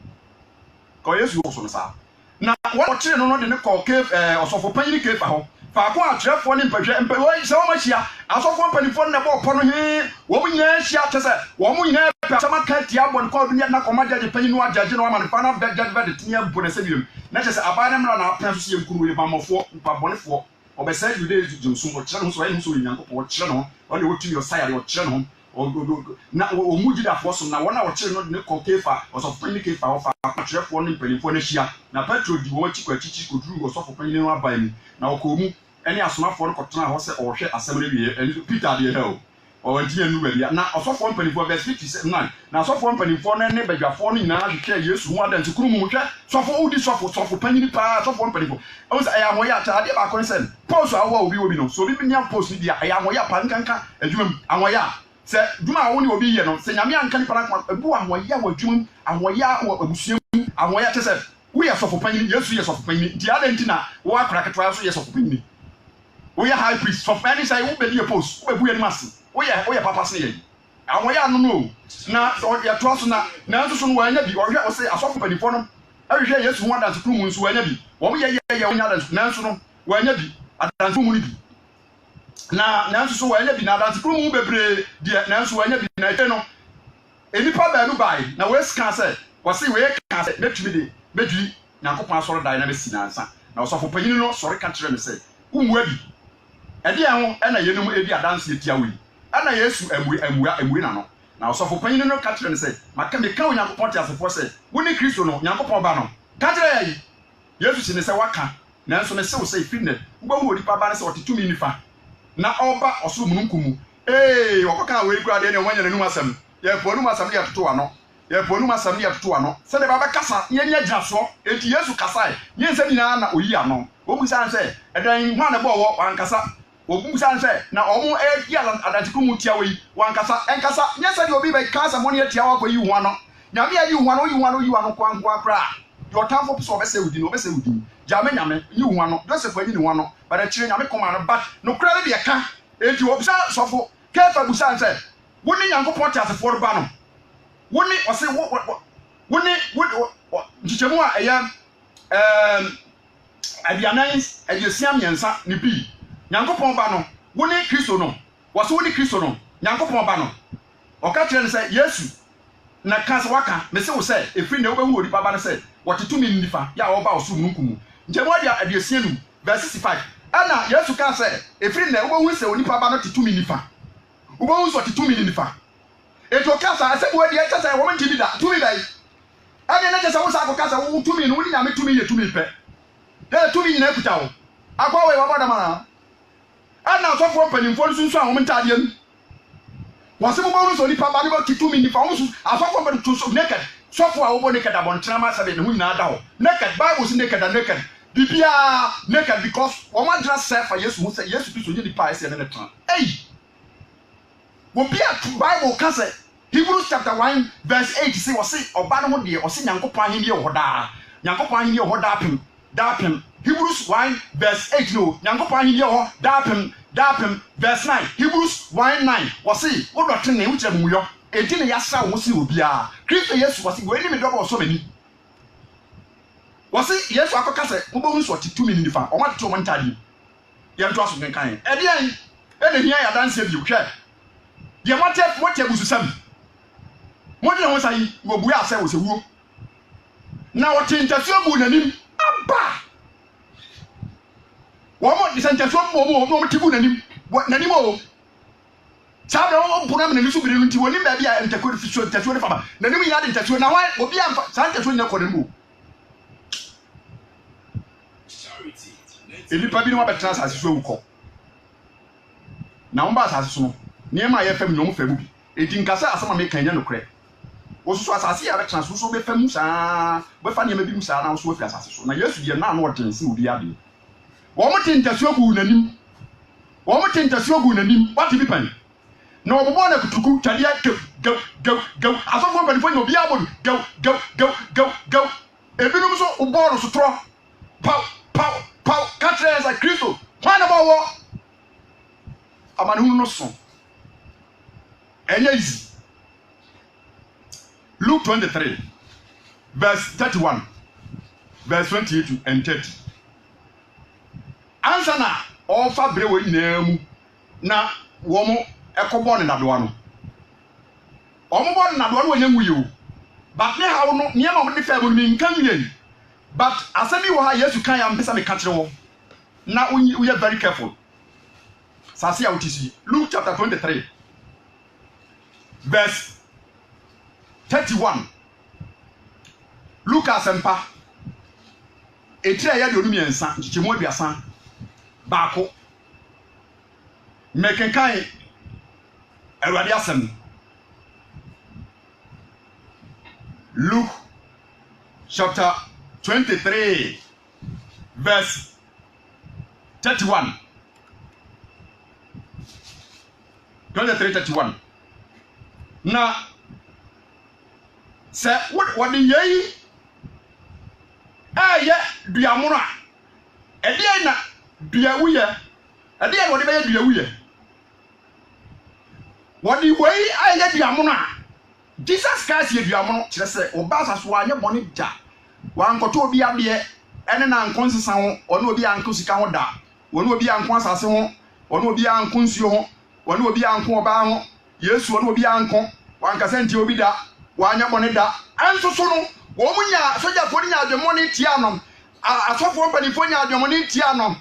ko Yesu wo so no sa na wo kire no de ne ko ke osofo panyi ke fa ho fa ko atrefo ne mpahwe wo se wo machia asofo mpanimfo ne bo po no he wo mu nya hia tese wo mu nya pa sama ka ti abon ko dunya na ko majaje panyi no ajaje no amane fa na bejaje be de tinya bu na se biom na tese abana mra na apra so se nkuru le bamofo mpa bonefo obesa you dey jumsu o kire no so ayi so nyankopo o kire no o le wotu your side o kire no na o muji da foso na wona o kire no ne ko kefa o so fani kefa o fa atrefo no mpelifo na hia na petro di wo chikwa chichi ko duru o so fo panyi no abai mu na o ko mu ene asomafo no kotena ho se o hwe asem re wie Peter de hell ɔntie nu baabi na ɔsɔfo mpanimfoɔ verse 59 na ɔsɔfo mpanimfoɔ no ne badwafoɔ no nyinaa hwehwɛ Yesu ho adanse kuru mu hwɛ sɔfo wodi sɔfo panyini paa sɔfo mpanimfoɔ ɔmo sɛ ɛyɛ ahoyɛ akyade baako ne sɛ post awo obi no so obi nya post ni dia ɛyɛ ahoyɛ pa nkanka adwuma mu ahoyɛ sɛ dwuma a wo ne obi yɛ no sɛ nyame anka nipa na ebu ahoyɛ wɔ adwuma mu ahoyɛ wɔ abusua mu ahoyɛ te sɛ woyɛ sɔfo panyini Yesu yɛ sɔfo panyini nti ada nti na wo akora ketewa so yɛ sɔfo panyini woyɛ high priest sɔfo panyini sɛ wo bɛdi yɛ post wo bɛbu yɛ nimase woyɛ papa se yɛ ahoyɛ ano no na yɛ toa so na nanso so no wanya bi ɔhwɛ ɔsɛ asɔfo panimfoɔ no ɛhwehwɛ Yesu ho adanse kuru mu nso wanya bi wɔn yɛ wonya adanse nanso no wanya bi adanse mu no bi na nanso so wanya bi na adanse kuru mu bebree deɛ nanso wanya bi na ɛtɛ no enipa baanu bae na wɔasika sɛ wɔse wɔyɛ ka sɛ betumi Nyankopɔn asɔre dan na besi nansa na ɔsɔfo panyin no sɔre ka kyerɛ no sɛ umua bi ɛde ɛho ɛna yenum edi adanse etia wo yi ɛna Yesu amua na no na ɔsɔfo panyin no ka kyerɛ no sɛ maka Onyankopɔn te asefoɔ sɛ wo ne Kristo no Nyankopɔn ba no ka kyerɛ yɛ Yesu si ne sɛ waka nanso ne sew sɛ ifiri ne wobɛhu onipa ba ne sɛ ɔte tumi nifa na ɔba ɔsoro mununkum mu ɔkɔka wei kura de ne wɔnyɛ n'anum asɛm yɛpɔ anum asɛm yɛ toto ano sɛ de baba kasa yɛnyɛ gyinasoɔ enti Yesu kasae yɛn nsɛm nyinaa na oyi ano obusa sɛ ɛdan hwan na bɔ wɔ wankasa obusa sɛ na ɔmo ɛdi adantiku mu tia wɔ yi wankasa ɛnkasa nyɛ sɛ de obi bɛ kasa mo ne tia wɔ akɔ yi ho ano nyame ayi ho ano kwankwa kra your time for so obese wudi nyame yi ho ano Joseph ayi ne ho ano ba da kyerɛ nyame koma no ba no kra de ka enti obusa sɔfo kefa busa sɛ wo ne Nyankopɔn te asefoɔ ba no wo ne ɔse wo ne nchichemu a ɛyɛ aduanan mmiɛnsa ne bi Nyankopɔn ba no wo ne Kristo no wɔse wo ne Kristo no Nyankopɔn ba no ɔka kyerɛ ne sɛ Yesu na ka sɛ waka me se wo sɛ efiri na wobɛhu onipa ba no sɛ wɔte tumi nifa ya wɔba ɔsoro mununkum mu nkyɛmu aduasia num verse 65 ɛna Yesu ka sɛ efiri na wobɛhu sɛ onipa ba no te tumi nifa wobɛhu sɛ ɔte tumi nifa eto kasa asɛm wadi ɛkyɛ sɛ wɔn ntimi da tumi da yi ɛne ne kyɛ sɛ wo sa akɔ kasa wo tumi no wo ne nyame tumi yɛ tumi pɛ dɛ tumi nyina kuta wo akɔ wɔ wɔbɔ damana ɛna asɔfoɔ mpanimfoɔ nso nso a wɔn ntaadeɛ mu wɔn se mo bɔ so nipa ba ne bɔ tumi nipa wɔn so asɔfoɔ mpanimfoɔ so naked sɔfoɔ a wɔbɔ naked abɔntena ma sɛbɛ ne ho nyinaa da hɔ naked Bible si naked and naked bibia naked because wɔn adra sɛ fa Yesu ho sɛ Yesu Kristo nye nipa ɛsɛ ne tena wo bia Bible ka sɛ Hebrews chapter 1 verse 8 say wɔse ɔba no ho deɛ ɔse Nyankopɔn ahenni yɛ hɔ daa Nyankopɔn ahenni yɛ hɔ daapem Hebrews 1 verse 8 no Nyankopɔn ahenni yɛ hɔ daapem verse 9 Hebrews 1:9 wɔse wo dɔte ne wo kyerɛ mu yɔ enti ne yasa wo se obiaa Kristo Yesu wɔse wo ani me dɔbɔ ɔsɔ bani wɔse Yesu akɔka sɛ wobɛhu so ɔte tumi nifa ɔma tete ɔmo ntade yɛnto aso kenkan ɛdeɛn ɛna hia yɛ adanse bi hwɛ deɛ mote abususam mo de ho sai wo bua asɛ wo sɛ wuo na wɔte ntasuo bu nanim aba wɔn de ntasuo bu mo te bu nanim o saa de wɔn bu na me nisu biri nti wɔnim baabi a ntasuo ne faba nanim yɛ de ntasuo na wɔn obi amfa saa ntasuo ne kɔ ne mu enipa bi ne wɔbɛtena asase so awukɔ na wɔn ba asase so no nneɛma a yɛfam nyɔm fam bi enti nkasa asɛm a meka nyɛ nokorɛ wososo asase yɛ abɛtena so bɛfa mu saa bɛfa nneɛma bi mu saa na woso afiri asase so na Yesu deɛ na ɔden sɛ obi ade wɔn te ntasuo gu n'anim wate bi pan na wɔbɔ na kutuku twadeɛ gaw asɔfo mpanimfoɔ nyɛ obi abɔ gaw ebinom so wobɔ no so torɔ paw ka kyerɛ sɛ Kristo hwan na bɔwɔ amanehunu no so ɛnyɛ easy Luke 23 verse 31 verse 28 and 30 ansa na ɔfa bere wɔ nyinaa mu na wɔn ɛkɔbɔ ne nadoa no ɔmo bɔ ne nadoa no wɔnyɛ ngu yi o but ne haw no nneɛma wɔn de fɛ mu no mi nka nwie but asɛm yi wɔ ha Yesu kan ya mpesa me ka kyerɛ wɔ na woyɛ very careful sase a wote si Luke chapter 23 verse 31 Luke asempa etire ya de onu miensa nchichemu aduasa baako mekenkan Awurade asɛm. Luke chapter 23 verse 31. 23:31. Na sɛ wɔde yɛyi ɛyɛ duamono a ɛdeɛ na duawuyɛ ɛdeɛ na wɔde bɛyɛ duawuyɛ wɔde wɔyi ɛyɛ duamono a Jesus Christ yɛ duamono kyerɛ sɛ ɔba asase wanyɛ bɔne da wankɔtɔ obi adeɛ ɛne na nko nsesa ho ɔne obi anko sika ho da ɔne obi anko asase ho ɔne obi anko nsuo ho ɔne obi anko ɔbaa ho Yesu ɔne obi anko wankasa nti obi da wanyɛ bɔne da ɛnso so no wɔn mu nya sogyafoɔ nya adwemmɔne tia no asɔfoɔ mpanimfoɔ nya adwemmɔne tia no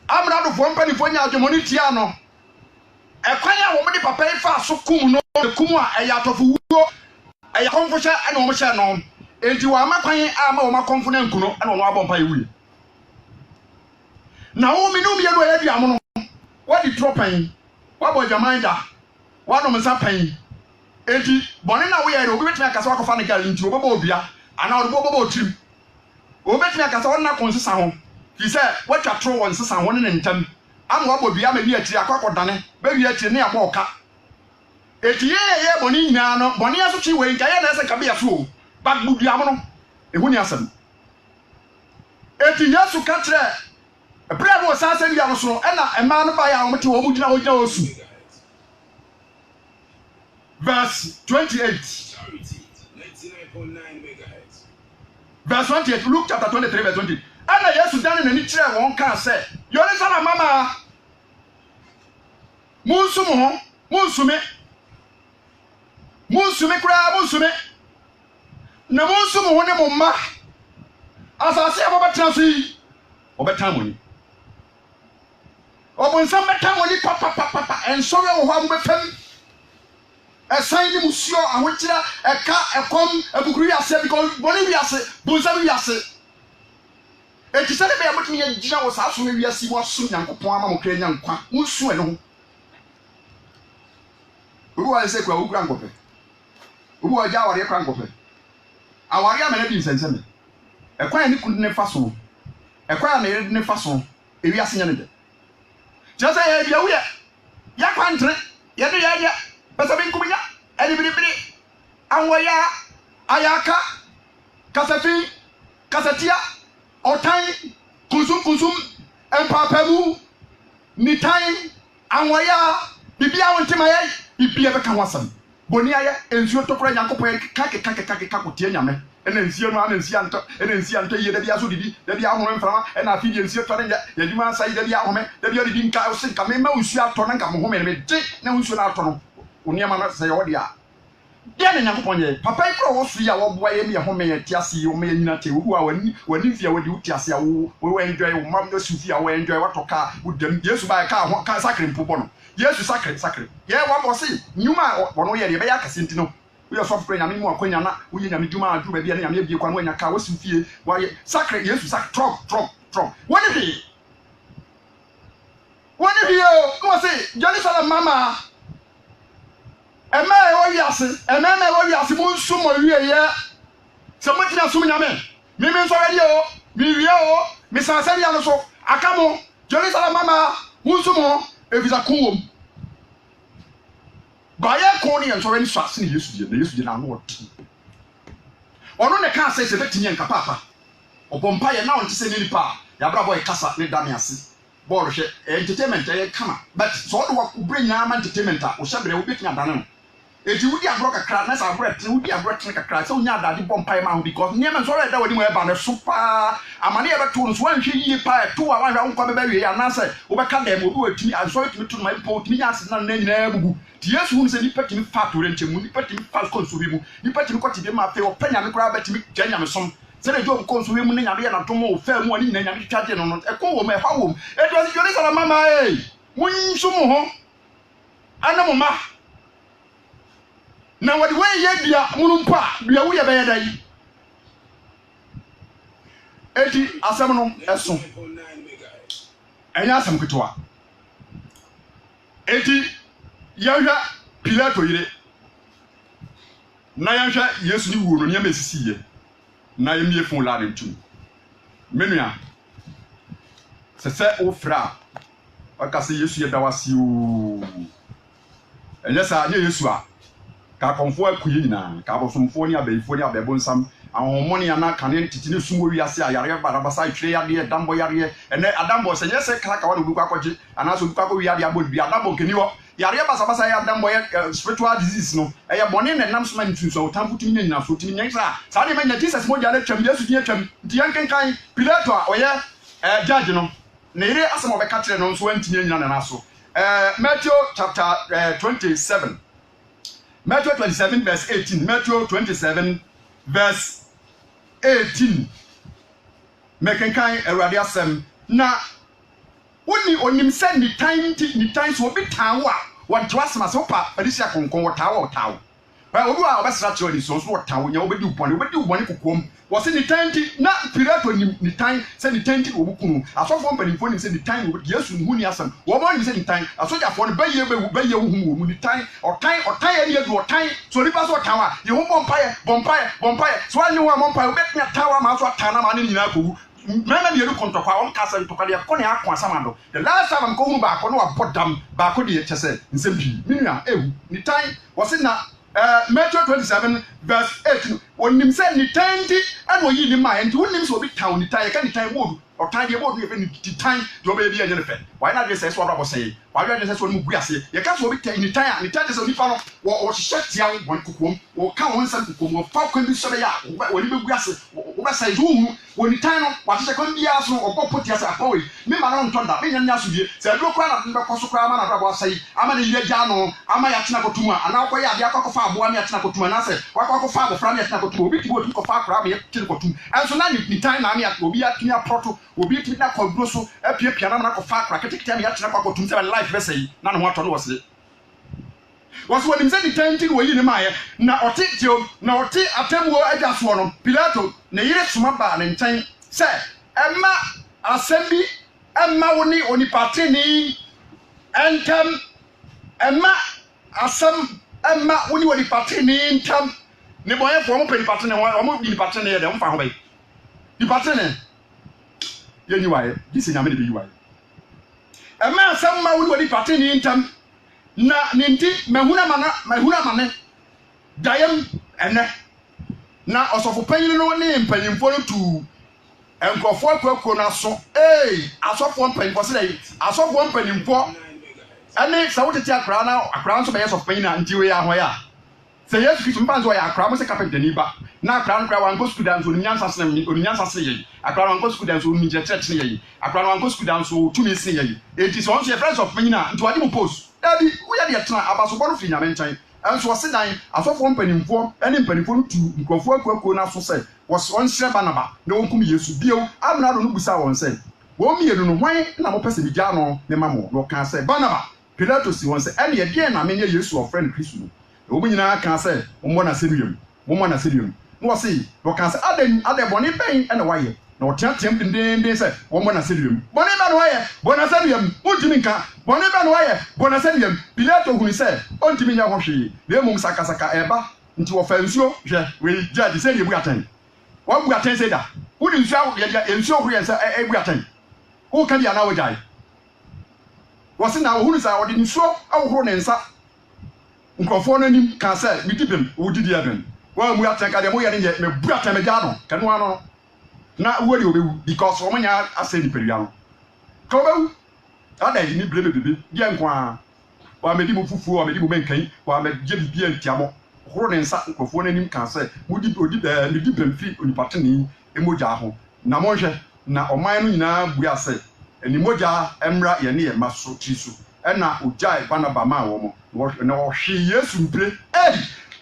amradofoɔ mpanimfoɔ nya adwemmɔne tia no ɛkwan a wɔn de papa yi fa so kum no kum a ɛyɛ atɔfo wuo ɛyɛ kɔnfohyɛ ɛna wɔn hyɛ no enti wɔn ama kwan a ma wɔn akɔnfo na nku no ɛna wɔn abɔ mpa yi wuo na wɔn mi no mmienu a yɛ duamono wɔde turo pan wɔabɔ gyaman da wɔanom nsa pan enti bɔne na woyɛ obi betumi akasa wakɔfa ne gari nti obɛbɔ obia ana ɔde bɔbɔ otirim obi betumi akasa wɔn na kɔnsesa ho fi sɛ wɔatwa toro wɔn sesa ho ne ne ntam ama wɔbɔ obia ma bi akyiri akɔkɔdane bɛwi akyiri ne abɔ ɔka enti yɛ bɔne nyinaa no bɔne aso twi wɔ nka yɛ na ɛsɛ kabe aso o bagbu duamono ehu ni asɛm enti Yesu ka kyerɛ ɛbrɛ no ɔsan sɛ bia no so ɛna ɛmaa no ba yɛ a wɔte wɔn mu gyina osu verse 28. Verse 28. Luke chapter 23 verse 20. And Yesu dane nani kyerɛ wɔn ka sɛ Yerusalem mama munsumo munsume kura munsume na munsumo ho ne mo ma asase a bɔbɛtena so yi ɔbɛtena mo ni ɔbɔnsam bɛtena mo ni papa ensɔre wɔ hɔ a mo bɛfam ɛsan ni musuo ahokyerɛ ɛka ɛkɔm abukuru wiase because bɔne wiase bonsam wiase eti sɛ de bɛyɛ motumi yɛ gyina wɔ saa so wiase mu asom Nyankopɔn ama mo kra nya nkwa musu ɛno ho obi wa sɛ kura wukura nkɔpɛ obi wa gya aware kura nkɔpɛ aware amana di nsɛnsɛm ɛkwan ne kun ne fa so ɛkwan na yɛ ne fa so ewiase nya ne de kyerɛ sɛ yɛ bia woyɛ yɛ kwantre yɛ de yɛ bɛsɛ bi nkuminya ɛni biribiri anwɔya ayaka kasafi kasatia ɔtan kunsum ɛmpapamu nitan anwɔya bibi a wɔn ntoma yɛ bibi a bɛka ho asɛm boni ayɛ nsuo tɔkora Nyankopɔn kake kotie nyame ɛna nsuo no ana nsuo antɔ yie dabi aso didi dabi ahoro mframa ɛna afi die nsuo tɔre nya yadwuma asa yi dabi ahome dabi ɔdidi nka ɔse nka mema nsuo atɔ na nka mo home ne me de na nsuo na atɔ no oniama na sɛ yɛ wɔde a deɛ ne Nyankopɔn yɛ papa yi kora wɔ so yi a wɔboa yɛ mi ɛhome yɛ tiase yi wɔn yɛ nyina te obu a wani fia wɔde wo tiase a wo enjoy wo mam no su fia wo enjoy watɔ ka wo dam Yesu ba ka ho ka sakre mpo bɔ no Yesu sakre yɛ wa bɔ se nyuma wɔn yɛ de bɛyɛ akase nti no wo yɛ sɔfo nyame mu akonya na wo yɛ nyame dwuma aduru ba bia na nyame abie kwa no anya ka wo su fie wa yɛ sakre Yesu sakre trɔm wɔne bi o no se Jerusalem mama ɛmɛ ɛwɔ wiase mo nso mo wie yɛ sɛ mo tina som nyame mimi nso ready o mi wie o mi sanse dia no so aka mo Jerusalem mama mo nso mo efisa kun wom ba yɛ kon ne nso ready so ase ne Yesu die na no ɔti ɔno ne ka sɛ betimi nka papa ɔbɔmpa yɛ na ɔnte sɛ ne nipa ya bra boy kasa ne dame ase bɔɔl hwɛ entertainment yɛ kama but so ɔde wa kubre nyama entertainment a wo hyɛbrɛ wo betimi adane no eti wudi agro kakra na sa agro tene wudi agro tene kakra sɛ onya adade bɔ mpa ma ho because nneɛma nso ɔyɛ da wadi mu ɛba ne so paa amane yɛ bɛto no so wanhwɛ yie paa to a wanhwɛ nkɔ bɛbɛ wie ana sɛ wobɛka dɛm obi watumi ansɔre tumi to no ma mpo tumi nya ase na nyinaa bubu ti Yesu hu sɛ nipa tumi fa to rentɛ mu nipa tumi fa konso bi mu nipa tumi kɔte bi ma fe ɔpɛ nyame koraa bɛtumi gya nyame som sɛ de Job konso bi mu ne nyame yɛ na tomo fa mu ani nyina nyame twagye no no ɛkɔ wɔ mu ɛfa wɔ mu ɛdo Jerusalem mama munso mo ho ana mo ma na wɔde wɔyɛ bia munumpa bia wo yɛ bɛyɛ dai eti asɛm no ɛso ɛnya asɛm ketewa eti yɛhwɛ Pilato yire na yanhwa Yesu ni wuo no ne amesisi ye na yemie fon la ntu menua sese ofra aka se Yesu ye dawasi o enye sa nye Yesu a ka konfo akuye nyina ka bosomfo ni abayifo ni abebo nsam ahomoni ana kane titine sumo wiase a yare barabasa twire yade dambo yare ene adambo se nyese kraka wa duku akwaje anaso duku akwa yade abod bi adambo keni ho yare basabasa ya dambo spiritual disease no eye bone ne nam soma ntunso otamfu tumi nyina so tumi nyensa sa de manya Jesus mo jale twam Yesu tumi twam nti yankenkan Pilato a oye judge no ne ire asemo be ka kire no so antinye nyina na so Matthew chapter 27 Matthew 27 verse 18 Matthew 27 verse 18 mekenkan Awurade asem na woni onim se ni time so bi tawo a wonto asema se opa adisia konkon wotawo ba obi a obesra kire ni so wotawo nya obedi ubone kokom wo se ni time na Pilato ni time se ni time obukunu asofo mpanimfo ni se ni time Yesu ni huni asem wo mo ni se ni time asojafo no baye hu wo mu ni time otan ani edu otan so ni pa so tawa ye hu bompaye so ani wo bompaye obetnya tawa ma so atana ma ni nyina kowu mena ni eru kontokwa on kasa ntokwa de ko ne akwa samando the last time ko hu ba ko no abodam ba ko de chese nsempi minua ehu ni time wo se na Matthew 27 verse 8 onim se ni tanti and oyi ni ma enti onim so bi town ni time ka ni time bodu o time de bodu ye ni time do be bi enye ne fe why na dey say so aba say why dey say so ni guase ye ka so bi time ni time so ni fa no wo hyetia won kokom wo ka won san kokom wo fa kwa bi so be ya wo ni be guase wo be say zo hu wo ni time no wa hye kwa bia so okopoti asa apawe me ma no ntonda be nya so die se do kwa na be koso kwa ma na do say ama ne yire ja no ama ya tena kotuma ana kwa ya de akwa aboa me atena kotuma na se wakwa fa bo fra me atena kotuma obi tibo ko fa kra me tena kotum enso na ni time na me obi atena proto obi timi na kwadro so apia na ko fa kra ketekete me atena kwa kotum se life be say na no hoto no wose woni mse di time wo yi ni ma ye na otitio na oti atemwo aja so no Pilato na yire suma ba ne ntan se emma asembi emma woni onipate ni entam emma asam emma woni woni pate ni ntam ne boye fo mo peni pate ne wo di pate ne ye de mfa ho bai di pate ne ye ni waye di se nyame de bi waye emma asam ma woni woni pate ni ntam na ninti mahuna mane dayam ene na osofo panyin no ne mpanyimfo no tu enkofo akwakwo na so asofo mpanyimfo se dai asofo mpanyimfo ane sa wotete akra na akra nso be yeso panyin na nti we ya ho ya se Yesu Kristo mpanzo ya akra mo se carpenter ni ba na akra no kra wan go school dance onyansa se ye akra wan go school dance onmi church ne ye akra wan go school dance tumi se ye enti so onso ye friends of panyin na nti wadi mo post dabi wo ya de tena abaso bonu fi nyame ntan enso wose dan asofo mpanimfo ene mpanimfo tu nkofo akwakwo na so se won sire banaba na wonkum Yesu bio amna do no busa won se wo mienu no hwan na mo pese bigya no ne mamo no kan se banaba Pilato si won se ene ye de na menye Yesu of friend Kristo no wo nyina kan se mo na serium no wose no kan se ade boni ben ene waye na otiatem dindin se wo mo na serium boni ba no waye bona serium untimi nka boni ba no waye bona serium Pilato hunu se ontimi nya hwohwe be mum sakasaka eba nti wo fa nsuo hwe we judge se ye buatan wo buatan se da wo di nsuo ye nsuo hwe se e buatan wo kan dia na wo jai wo se na wo hunu sa wo di nsuo awohoro ne nsa nkofo no nim ka se midibem wo didi aben wo mu atan ka de mo ye ne me buatan me ja no kanu ano na wo de obewu because wo nya ase ni perua no ka obewu ada ni blebe bebe dia nkwa wa medi mo fufu wa medi mo menkan wa me je bibia ntiamo horo ne nsa nkofo no nim ka se mudi midibem fi onipate ni emoja ho na mo hwe na oman no nyina bu ase eni moja emra ye ne ye maso trisu ena ojai banaba ma wo mo na wo hwe Yesu mpre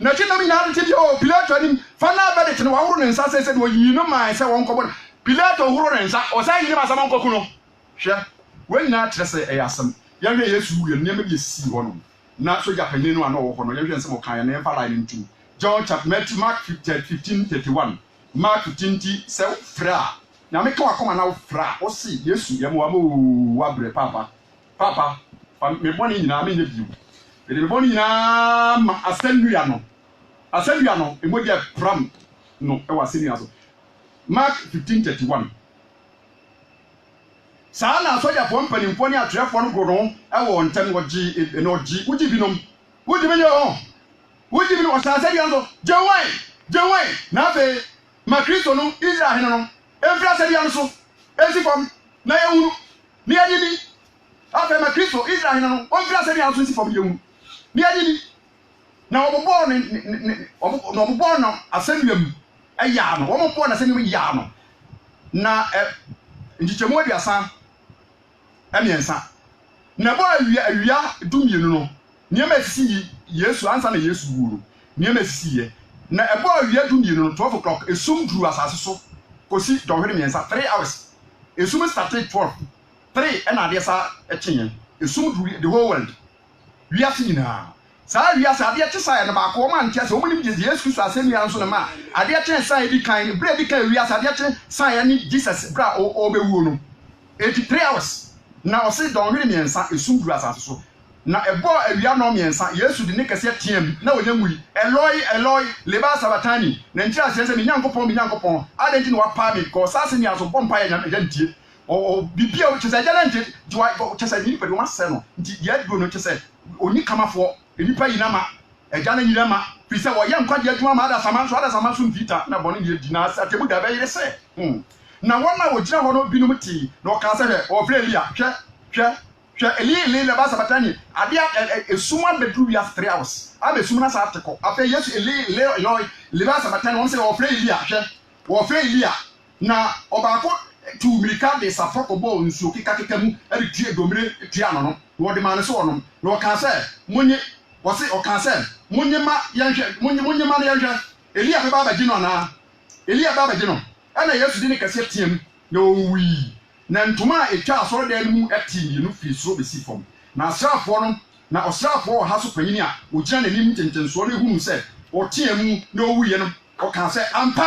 na china mi na ante bi Pilato anim fana bedet no wahoro ne nsa se wo yi no man se won kobo Pilato horo ne nsa o sa yi ne ma sama nkoku no hwe we na trese e yasam ya hwe Yesu wu ye ne ma bi si ho no na so japani no ana wo ho no ya hwe nsem kan ne fa line ntu John chapter Mark 15:31 Mark 15 se fra na me ka akoma na fra o si Yesu ye mo wa bre papa me boni nyina me ne bi The Boni na Ascendiano. Ascendiano, Emodia Pram. No, I was saying also. Mark 15:31. Sana soja pompa ni mponi atrefo no goron e wo ntem woji enoji wuji binom wuji bi yo wuji bi no osase dia no jewai na fe ma Kristo no Israel no enfra se dia no so esifom na yewunu ni ajibi afa ma Kristo Israel no onfra se dia no so esifom yewunu ni ajibi na obobo ni obobo no asenduam aya no obobo na asenduam ya no na njichemu aduasa emiensa na bo awia dumienu no niema sisi Yesu ansa na Yesu wuru niema sisi ye na ebo awia dumienu no 12 o'clock esum duru asase so kosi dɔhwere miensa 3 hours esum started 12 3 and ade sa ekinye esum duru the whole world wiase nyina saa wiase ade kyesa ya na ba ko ma ntia se omunim Yesu Kristo asemi anso na ma ade kyesa ya di kan bre di kan wiase ade kyesa ya ni Jesus bra obewu no 83 hours na ose dɔhwere miensa esum duru asase so na ebo awia no miensa Yesu de ne kase tiam na onyamui Eloi leba sabatani na ntira sese mi nyankopɔn adenti no wapa mi ko sase ni aso bompa ya ntie o bibia o chese jala ntie jiwa chese ni pe do masɛ no nti ye do no chese oni kamafo enipa yinama eja na yinama fise wo ye nkwaje adwuma ma ada samanso mfita na bɔne die dina atemu da bɛyere sɛ na wona wo gyina hɔ no binum ti na o ka sɛ hwɛ o Elia hwɛ Eli leba sabatani adia esuma bedru ya 3 hours abesuma na sa ateko afa Yesu Eloi leba sabatani won se o Elia hwɛ o Elia na obako tu milika de safoko bo nsuo kika mu e tie domire tie ano no wo de man so onom na o ka sɛ munye wo se o ka sɛ munye ma yanhwɛ munye ma na yanhwɛ Elia be baba gino na Elia baba gino ana Yesu de ne kase tiem na owi na ntoma etwa asoro da mu ati no fi so be si fom na asrafo no na osrafo ha so panyini a ogyina nanim tentenso no ehunu se otea mu na owuye no o kan se ampa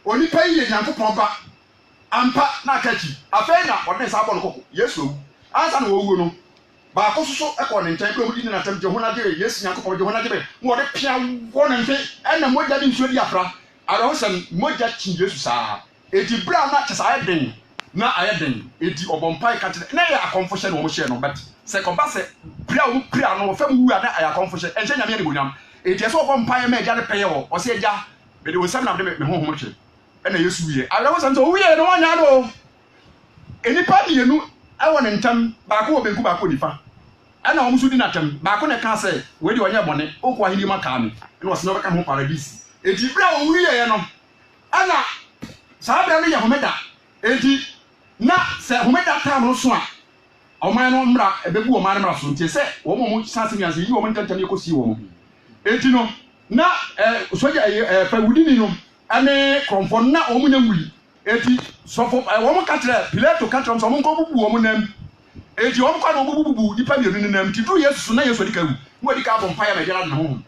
onipa yi ye Nyankopɔn ba ampa na kachi afei na ɔde sa bɔ no koko Yesu owu ansa na owu no ba ko so ekɔ ne ntan ko mu di na tam je ho na de Yesu Nyankopɔn je ho na de be mo de pia wo ne mfe ɛna mogya de nsuo di afra ara ho sɛm mogya chi Yesu saa edi bra na kyesa ayɛden na ayɛden edi ɔbɔmpai ka kyerɛ na yɛ akɔmfohyɛ no wɔn hyɛ no but sɛ kɔba sɛ pria no fam wu a na ayɛ akɔmfohyɛ ɛnhyɛ nyame ne bonyam edi ɛsɛ ɔbɔmpai ma agya de pɛyɛ wɔ ɔsɛ agya me de wosam na de me honhom hwɛ ɛna Yesu wiye ara ho sɛm sɛ owiye no wanya do enipa mienu ɛwɔ ne ntam baako wɔ benku baako nifa ɛna wɔn nso di na tam baako ne ka sɛ we de ɔnyɛ bɔne okɔ ahiri ma ka me ɛna ɔsɛ na ɔbɛka ho paradise edi bra owiye no ɛna saa bra no yɛ homeda edi na se homeda time no so a oman no mra ebebu oman mra so ntie se wo mo sanse nyanse yi wo mo ntantam yekosi wo enti no na soja fa wudini no ane kromfo na wo mo nyamuri enti sofo wo mo ka kire Pilato ka kire so mo nko bubu wo mo nam enti wo mo kwa no bubu dipa bienu ni nam ti du Yesu na Yesu dika wu wo dika bɔ mpa ya me dira na ho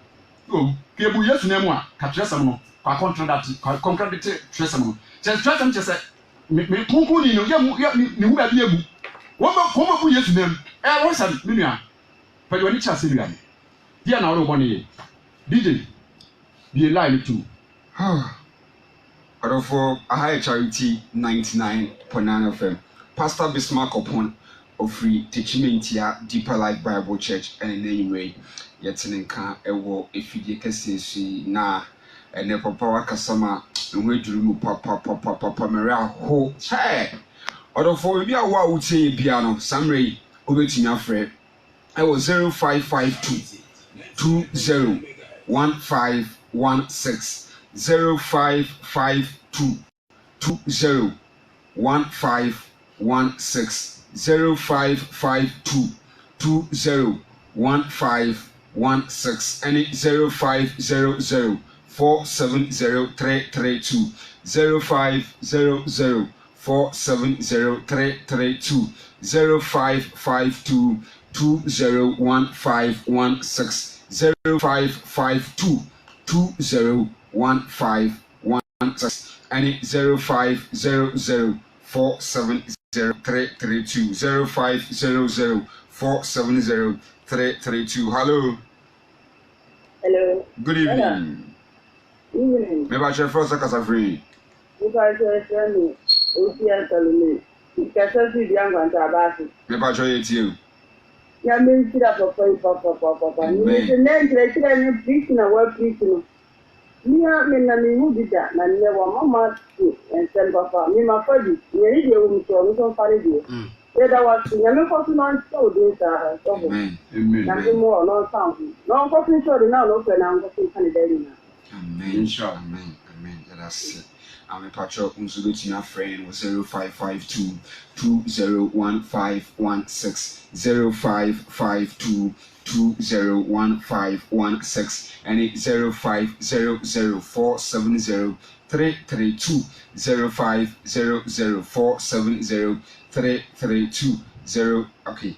o ke bu Yesu na mu a ka kire sam no kwa contradict kire sam no kire sam kire se me kunkuni no ya ni hu ba bi ebu wo ba bu Yesu nam wo sam me nua pa yo ni cha se nua dia na wo bo ne ye DJ be line too for a high charity 99.9 FM Pastor Bismarck upon of free teachment here Deeper Life Bible Church and anyway yet in can ewo efidie kase na ene papa wakasama nwe duru papa mere aho hey for bi awo awutie bia no samre obetumi afre ewo 0552 201516 0552 201516 0552 201516 and 0500 470332 0500 470332 0552 201516 0552 201516 and 0500 470332 0500 050-470-332. Hello. Hello. Good evening. Evening. Maybe I shall first a free. If I tell me, Usia Salome, you can see the young ones are back. Maybe I shall eat you. Ya mean, sit up for papa. You need to name the preaching and work preaching. Me, I mean, who did that? And never mamma and send papa. Me, my father, you need to show me some funny deal. That was the young person on so this. Amen. Nothing more, no sound. No, I'm sure now, no, and I'm going to Amen. Amen. That's it. I'm a patrol Unsuluti, a friend was 0552 201516 0552 201516 and it's 0500470332 0500470332. Okay.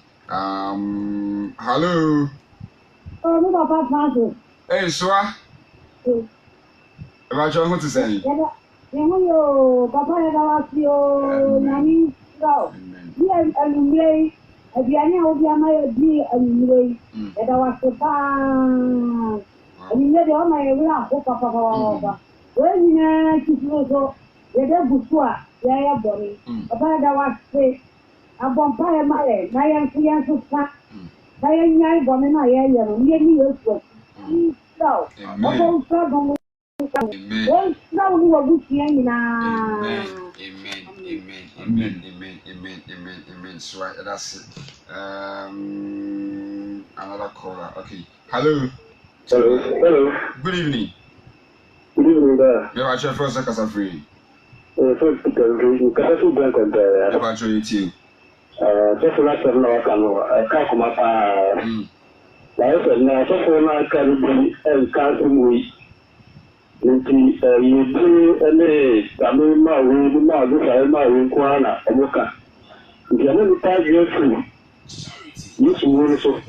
Hello. Oh, no, Papa. Hey, Swa. About your what to say? Papa, Nami, so. Yes, and you if you are now, my dear, and you that I was the pan. And you know, my way, Papa. When you know, you're the Busua, yeah, Bonnie. Papa, that was say, a vampire, my fiancé, I am Bonnie, I am nearly useful. So, Amen. Amen. So that's it. Another caller. Okay. Hello. Hello. Good evening. Good evening, there. Maybe I shall first a casa free. First, you can also blank on there. Maybe I shall eat you. Just last time I can't come up. Like I said, I can't be and can't be. You do any, I mean, my room, my room, Kwana, and Moka. If you have any 5 years free, you should move so.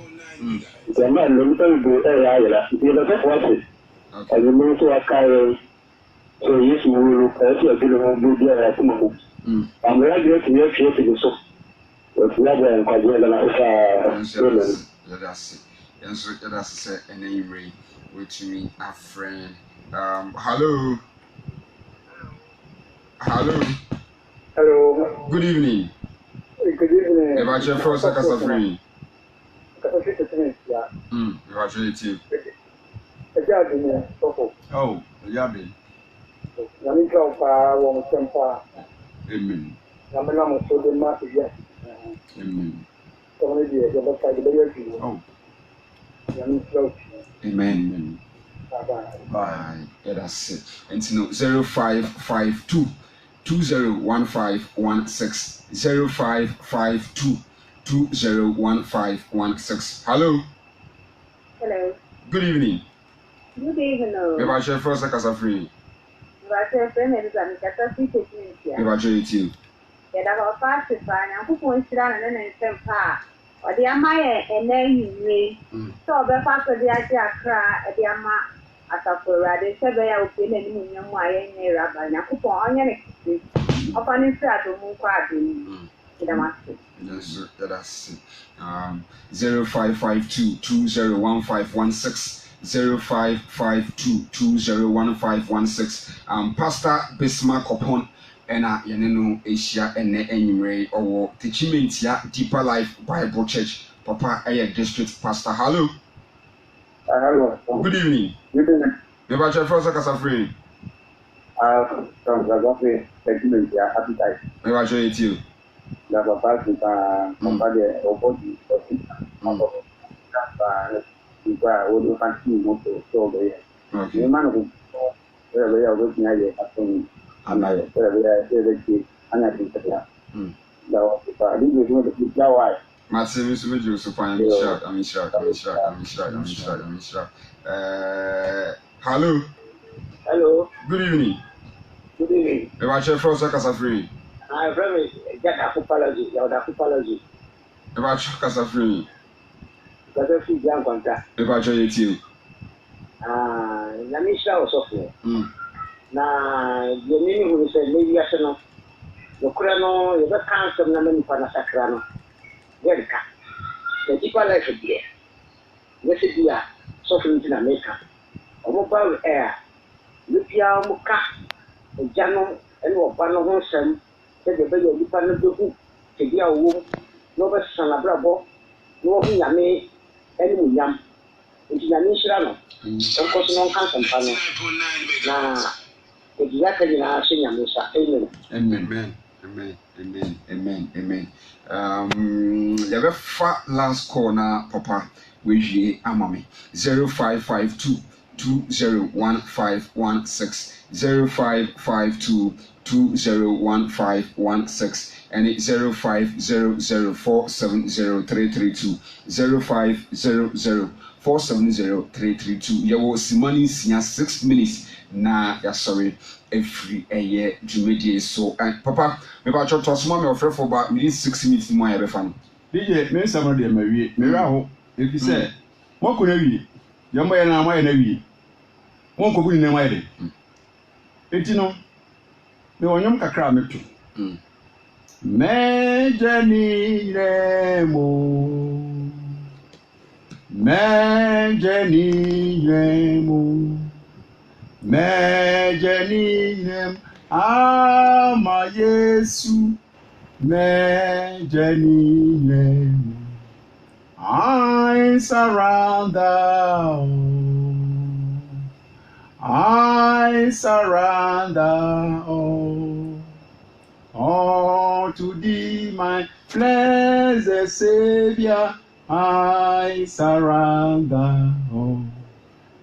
The man, let me tell you, you have to watch it. And you move to a car, so you should move, as you have been able to do that. I'm ready to make sure to do so. It's never a question. That's it. And anyway, with me, a friend. Hello. Hello. Good evening. Good evening. If I shall first a casa free. Yeah. If I shall eat you. Oh, Yabi. Nami Jaupa, one Sempa. Amen. Namanam so the market, yes. Amen. So many years, you're not like the way. Oh. Nami Jaupa. Amen. Bye. Yeah, that's it. And you know, 0552 201516 0552 201516. Hello. Hello. Good evening. Good evening. If I shall first a casa free. If I shall friend, it is a catastrophe technique. If I shall eat you. Yet about fast to find out who wants to run and then send pa. Or the Amaya and then you so the fact that the idea cry at the Ama at a Flora, they said they are opening in your way and rabbi. Now, coupon on your next upon his flat to move quite in the master. That's it. 0552 201516 0552 201516. Pastor Bismarck upon Ena Yaneno Asia and anyway or teachment ya Deeper Life Bible Church. Papa Ayer District Pastor. Hello. Hello. Good evening. Good evening. Maybe I shall first a casa free. From the technique, appetite. Maybe I shall eat you. La papa, somebody, or body, or you can see motor, so the man who we are looking at it, and I said, and I think that. Now, if I didn't know the flower. My name is Joseph. I'm shocked. Hello. Hello. Good evening. Good evening. If I shall first a casa free. I'm very Jakapology. If I shall casa free. Because I see young contact. If I shall eat you. Namisha was software. Now, the meaning who said, maybe I shall not. The Kurano, the cancer, Namani Panasacrano. Very cat. The deeper life is there. Yes, it is. Suffering in America. Mobile air. Lupia Muka, a Jano, and what Bano Honsam, said the baby of the Pan of the Hook, the dear womb, no son of Bravo, no Yame, and Yam. It's Yamishrano. Of course, no cancer panel. Now, exactly in our senior Musa. Amen. Amen. The last corner, Papa, we amami 0552 201516 0552 201516 and it's 0500470332 0500470332. You will see money in 6 minutes. Na ya sorry every year Jumedi so and Papa me ba church to me offer for ba within 6 minutes mo ya be fan DJ me sama de mawie me ra ho e fi say mo ko na wie ye mo ye na mo ye na wie mo ko bu ni na mo ye de enti no me wonyom kakra me to me jeni remo Mejeninem ama Yesu Mejeninem I surrender all to thee my blessed Savior I surrender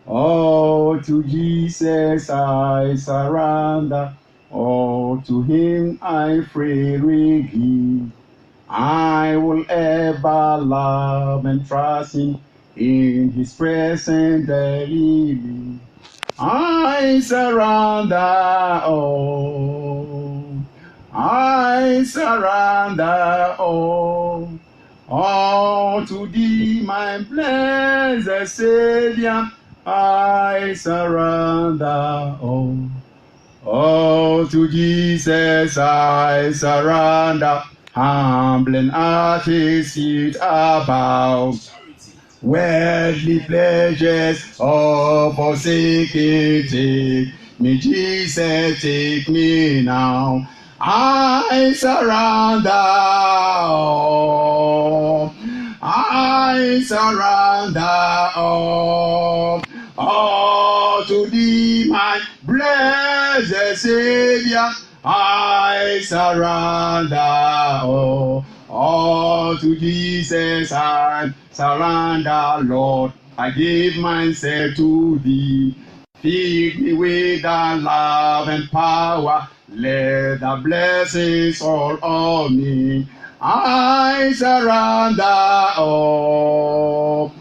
all to Jesus I surrender, all to him I freely give. I will ever love and trust him in his presence daily. I surrender all, all to thee my blessed Savior. I surrender all to Jesus I surrender, humbling at his feet above. Worldly pleasures of forsaking, take me, Jesus, take me now. I surrender all, all to thee, my blessed Savior, I surrender. All to Jesus I surrender, Lord. I give myself to thee. Feed me with thy love and power. Let the blessings all on me. I surrender all.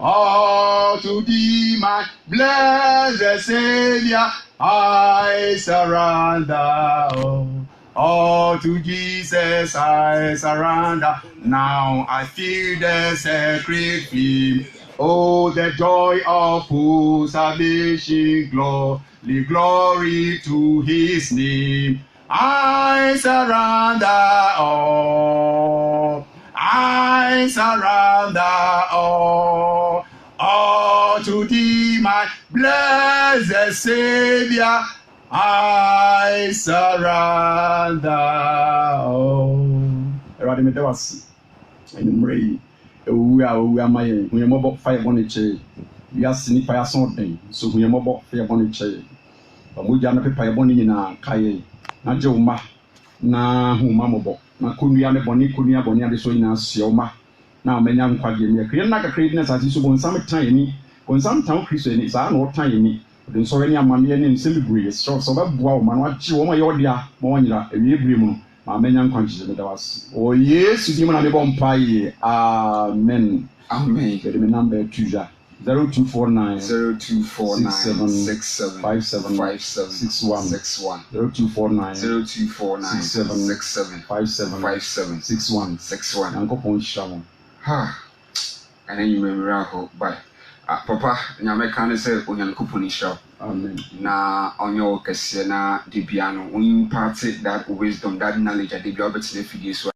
All to thee, my blessed Savior, I surrender. All to Jesus I surrender. Now I feel the sacred flame. Oh, the joy of full salvation, glory to his name. I surrender all. All to thee, my blessed Savior, I surrender all. Everybody, me tell us. I'm ready. We are my. We are mobile fire on the chair. We are seeing fire something. So we are mobile fire on the chair. But we are not fire burning in our kaye. Na joma na huma mobile. Na kunia me boni kunia de so ina sioma. Na omenya nkwage me akre na kakre na sase so bon sam tan ni. Bon sam tan Kristo ni sa na o tan ni. De so ni amame ni celebrate so ba bua o ma no achi o ma ye odia ma wonyira ewie bire mu no. Ma menya nkwage me da was. O Yesu di mo na me bon pai. Amen. Get me number 0249 67 61 0249 67 61 Yankopon Shamo. And then you remember how by Papa Nyameka say Onyankopon Shamo. Amen. Na onyo kese na de bia no impart that wisdom, that knowledge that they be able to figure so